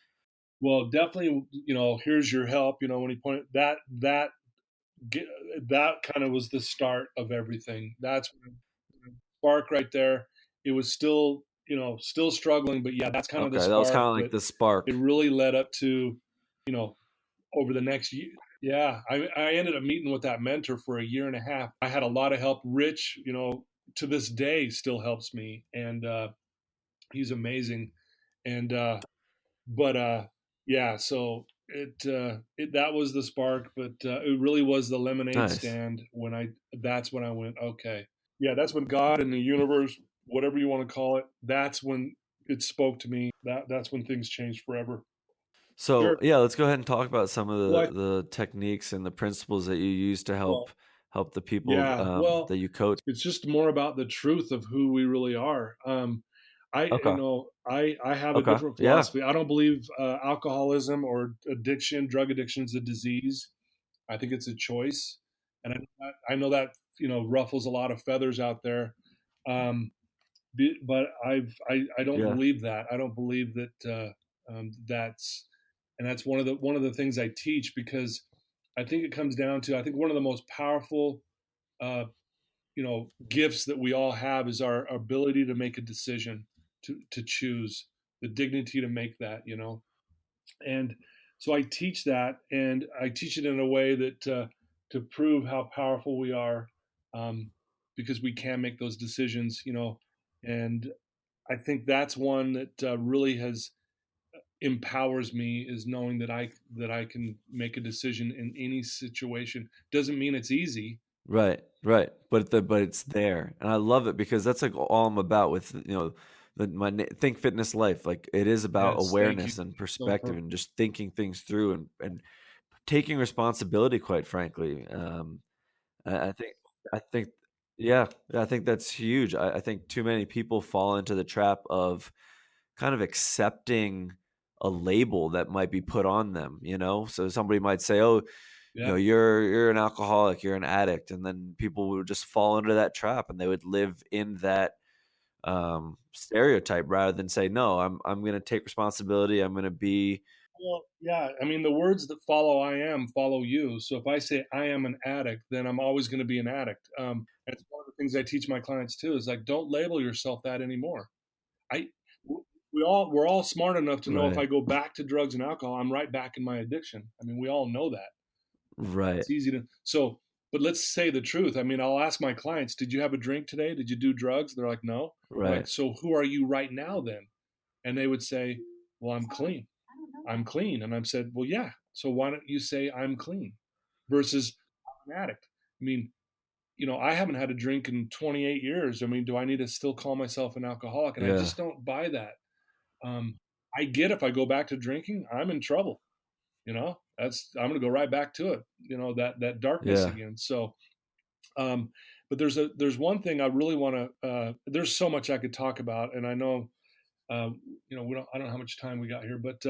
Well, definitely, here's your help. When he pointed ge- that kind of was the start of everything. That's when spark right there. It was still, still struggling, but yeah, that's kind of the Okay, that was kind spark. of like But the it spark. really led up to, you know, over the next year. Yeah, I ended up meeting with that mentor for a year and a half. I had a lot of help. Rich, to this day still helps me, and he's amazing. And but yeah, so that was the spark, but it really was the lemonade Nice. stand when I that's when I went, okay. Yeah, that's when God and the universe, whatever you want to call it, that's when it spoke to me. That's when things changed forever. So Sure. yeah, let's go ahead and talk about some of Well, the techniques and the principles that you use to well, help help the people Yeah, well, that you coach? it's just more about the truth of who we really are. Okay. I have a Okay. different Yeah. philosophy. I don't believe alcoholism or addiction, drug addiction is a disease. I think it's a choice, and I know that ruffles a lot of feathers out there. Um, but I don't Yeah. believe that. I don't believe that that's one of the things I teach, because I think it comes down to, I think one of the most powerful uh, gifts that we all have is our ability to make a decision, to choose, the dignity to make that, and so I teach that, and I teach it in a way that to prove how powerful we are, um, because we can make those decisions, and I think that's one that really has empowers me, is knowing that I can make a decision in any situation. Doesn't mean it's easy. Right, right, but it's there, and I love it because that's, like, all I'm about with, my Think Fitness Life, like, it is about Yes, thank you. awareness and So perspective perfect. and just thinking things through and taking responsibility, quite frankly, I think I think yeah, I think that's huge. I think too many people fall into the trap of kind of accepting a label that might be put on them, you know? So somebody might say, "Oh, Yeah. you're an alcoholic, you're an addict," and then people would just fall into that trap and they would live in that stereotype rather than say, "No, I'm going to take responsibility. I'm going to be." Well, yeah. I mean, the words that follow "I am" follow you. So if I say I am an addict, then I'm always going to be an addict. And it's one of the things I teach my clients too. Is like, don't label yourself that anymore. I we're all smart enough to know, if Right, I go back to drugs and alcohol, I'm right back in my addiction. I mean, we all know that. right, It's easy to so. But let's say the truth. I mean, I'll ask my clients, "Did you have a drink today? Did you do drugs?" They're like, "No." I'm like, right. "So who are you right now then?" And they would say, "Well, I'm clean. I'm clean." And I've said, "Well, yeah. So why don't you say I'm clean versus I'm an addict?" I mean, I haven't had a drink in 28 years. I mean, do I need to still call myself an alcoholic? And I Yeah, just don't buy that. Um, I get, if I go back to drinking, I'm in trouble. That's I'm going to go right back to it. That darkness yeah. again. So, um, but there's one thing I really want to. There's so much I could talk about, and I know I don't know how much time we got here, but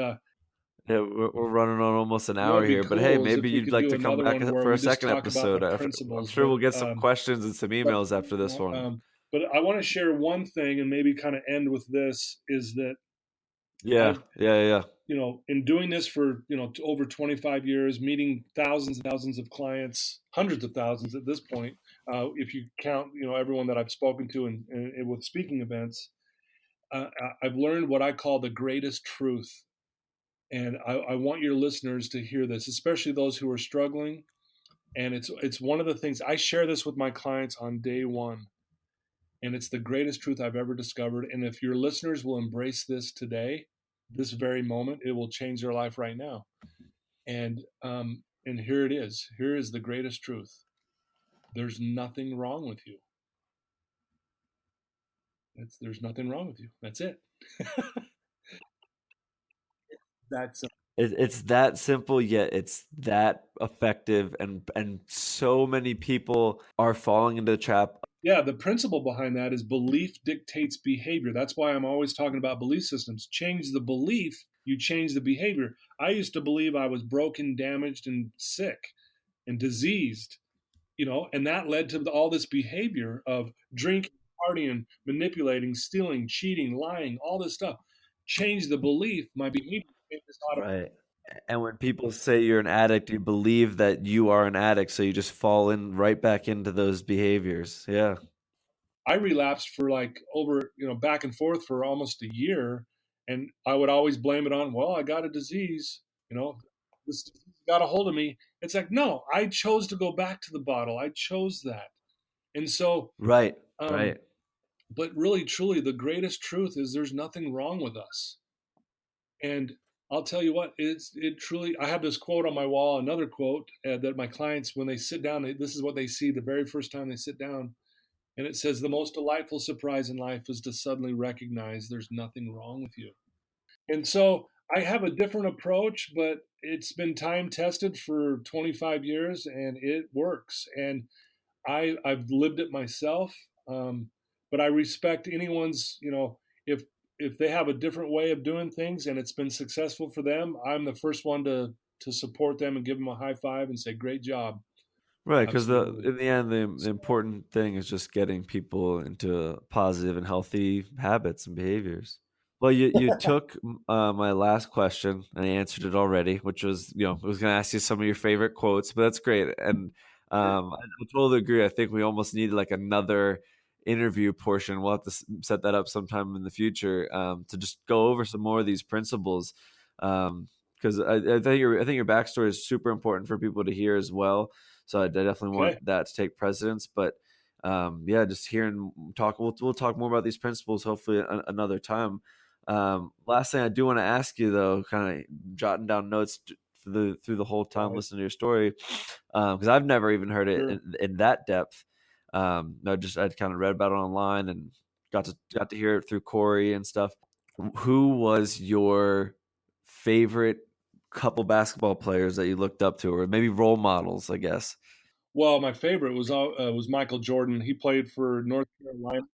Yeah, we're running on almost an what hour would be here, but hey, cool is maybe if we you'd could like do to come another back one where for a we just second talk about the episode. I'm principles. sure we'll get some Um, questions and some but emails after you this know, one. um, but I want to share one thing, and maybe kind of end with this: is that Yeah, I've yeah, yeah, in doing this for over 25 years, meeting thousands and thousands of clients, hundreds of thousands at this point, if you count everyone that I've spoken to and with speaking events. I've learned what I call the greatest truth, and I want your listeners to hear this, especially those who are struggling. And it's one of the things I share this with my clients on day one, and it's the greatest truth I've ever discovered. And if your listeners will embrace this today, this very moment, it will change their life right now. And here it is. Here is the greatest truth. There's nothing wrong with you. There's nothing wrong with you. That's it. That's it's that simple, yet it's that effective, and so many people are falling into the trap. Yeah, the principle behind that is belief dictates behavior. That's why I'm always talking about belief systems. Change the belief, you change the behavior. I used to believe I was broken, damaged, and sick and diseased, and that led to all this behavior of drinking, partying, manipulating, stealing, cheating, lying, all this stuff. Change the belief, my behavior changes automatically. Right. And when people say you're an addict, you believe that you are an addict, so you just fall in right back into those behaviors. Yeah. I relapsed for like over, back and forth for almost a year. And I would always blame it on, well, I got a disease, you know, this disease got a hold of me. It's like, no, I chose to go back to the bottle. I chose that. And so, Right. um, Right. but really, truly, the greatest truth is there's nothing wrong with us. And I'll tell you what, it truly, I have this quote on my wall, another quote that my clients, when they sit down, this is what they see the very first time they sit down. And it says, the most delightful surprise in life is to suddenly recognize there's nothing wrong with you. And so I have a different approach, but it's been time tested for 25 years and it works. And I've lived it myself, but I respect anyone's, if they have a different way of doing things and it's been successful for them, I'm the first one to support them and give them a high five and say, "Great job." Right, because Absolutely. in the end, the important thing is just getting people into positive and healthy habits and behaviors. Well, you took my last question and answered it already, which was, I was going to ask you some of your favorite quotes, but that's great. And I totally agree. I think we almost need like another interview portion. We'll have to set that up sometime in the future, to just go over some more of these principles. Because I think your backstory is super important for people to hear as well. So I definitely Okay. want that to take precedence. But yeah, just hearing talk. We'll talk more about these principles hopefully another time. Last thing I do want to ask you though, kind of jotting down notes through the whole time Right. listening to your story, because I've never even heard it Sure. in that depth. I'd kind of read about it online and got to hear it through Corey and stuff. Who was your favorite couple basketball players that you looked up to, or maybe role models, I guess? Well, my favorite was Michael Jordan. He played for North Carolina,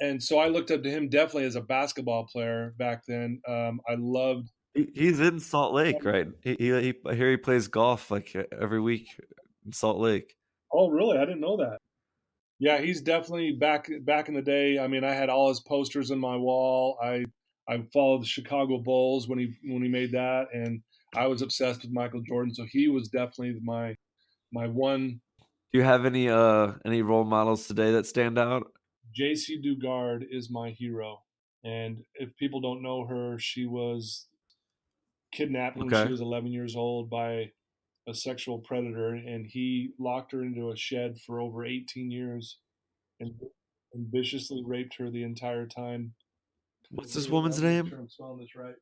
and so I looked up to him definitely as a basketball player back then. I loved. He's in Salt Lake, right? I hear he plays golf like every week in Salt Lake. Oh, really? I didn't know that. Yeah, he's definitely back in the day. I mean, I had all his posters on my wall. I followed the Chicago Bulls when he made that, and I was obsessed with Michael Jordan. So he was definitely my one. Do you have any role models today that stand out? JC Dugard is my hero, and if people don't know her, she was kidnapped when she Okay. was 11 years old by a sexual predator, and he locked her into a shed for over 18 years and, and viciously raped her the entire time. What's Let this me woman's make name? sure I'm spelling this right.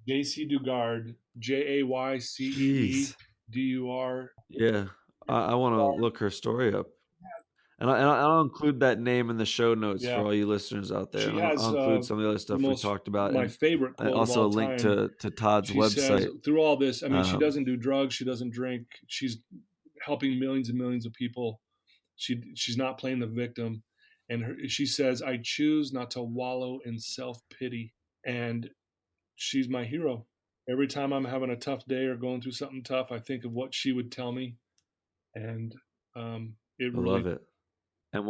JC Dugard, Jeez. JayceDur. Yeah. I want to look her story up. And I'll include that name in the show notes for Yeah, all you listeners out there. she And I'll has include some of the other the stuff we most talked about, my favorite and quote of also a all link time. to Todd's She says, website. through all this, I mean, she Um, doesn't do drugs, she doesn't drink, she's helping millions and millions of people. She's not playing the victim, and she says, "I choose not to wallow in self pity," and she's my hero. Every time I'm having a tough day or going through something tough, I think of what she would tell me, and it I love really, it. And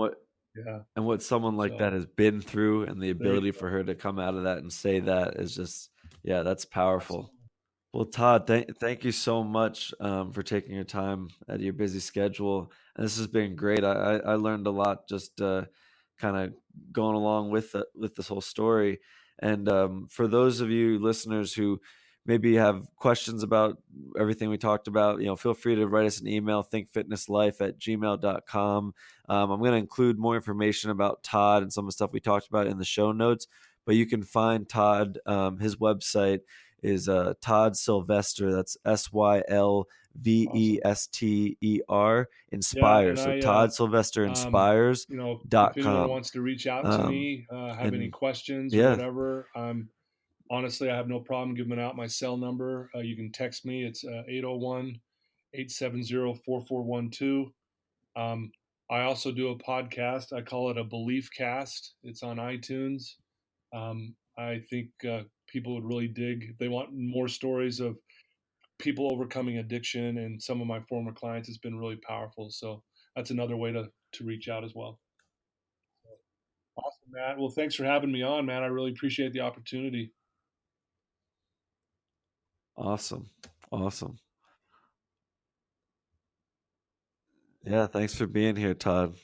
yeah. what someone like that So has been through, and the there you ability go. for her to come out of that and say that is just, yeah, that's powerful. Absolutely. Well, Todd, thank you so much, for taking your time out of your busy schedule. And this has been great. I learned a lot just kind of going along with this whole story. And for those of you listeners who maybe have questions about everything we talked about, feel free to write us an email, thinkfitnesslife@gmail.com. I'm going to include more information about Todd and some of the stuff we talked about in the show notes. But you can find Todd, his website is Todd Sylvester. That's Awesome. Sylvester. Yeah, Inspire. and So Todd Sylvester Inspires if dot anyone com. wants to reach out to Um, me, have any and questions or yeah, whatever, honestly, I have no problem giving out my cell number. You can text me. It's 801 870 4412. I also do a podcast. I call it a Belief Cast. It's on iTunes. I think people would really dig. If they want more stories of people overcoming addiction and some of my former clients, it's been really powerful. So that's another way to reach out as well. Awesome, Matt. Well, thanks for having me on, man. I really appreciate the opportunity. awesome. Awesome. Yeah, thanks for being here, Todd.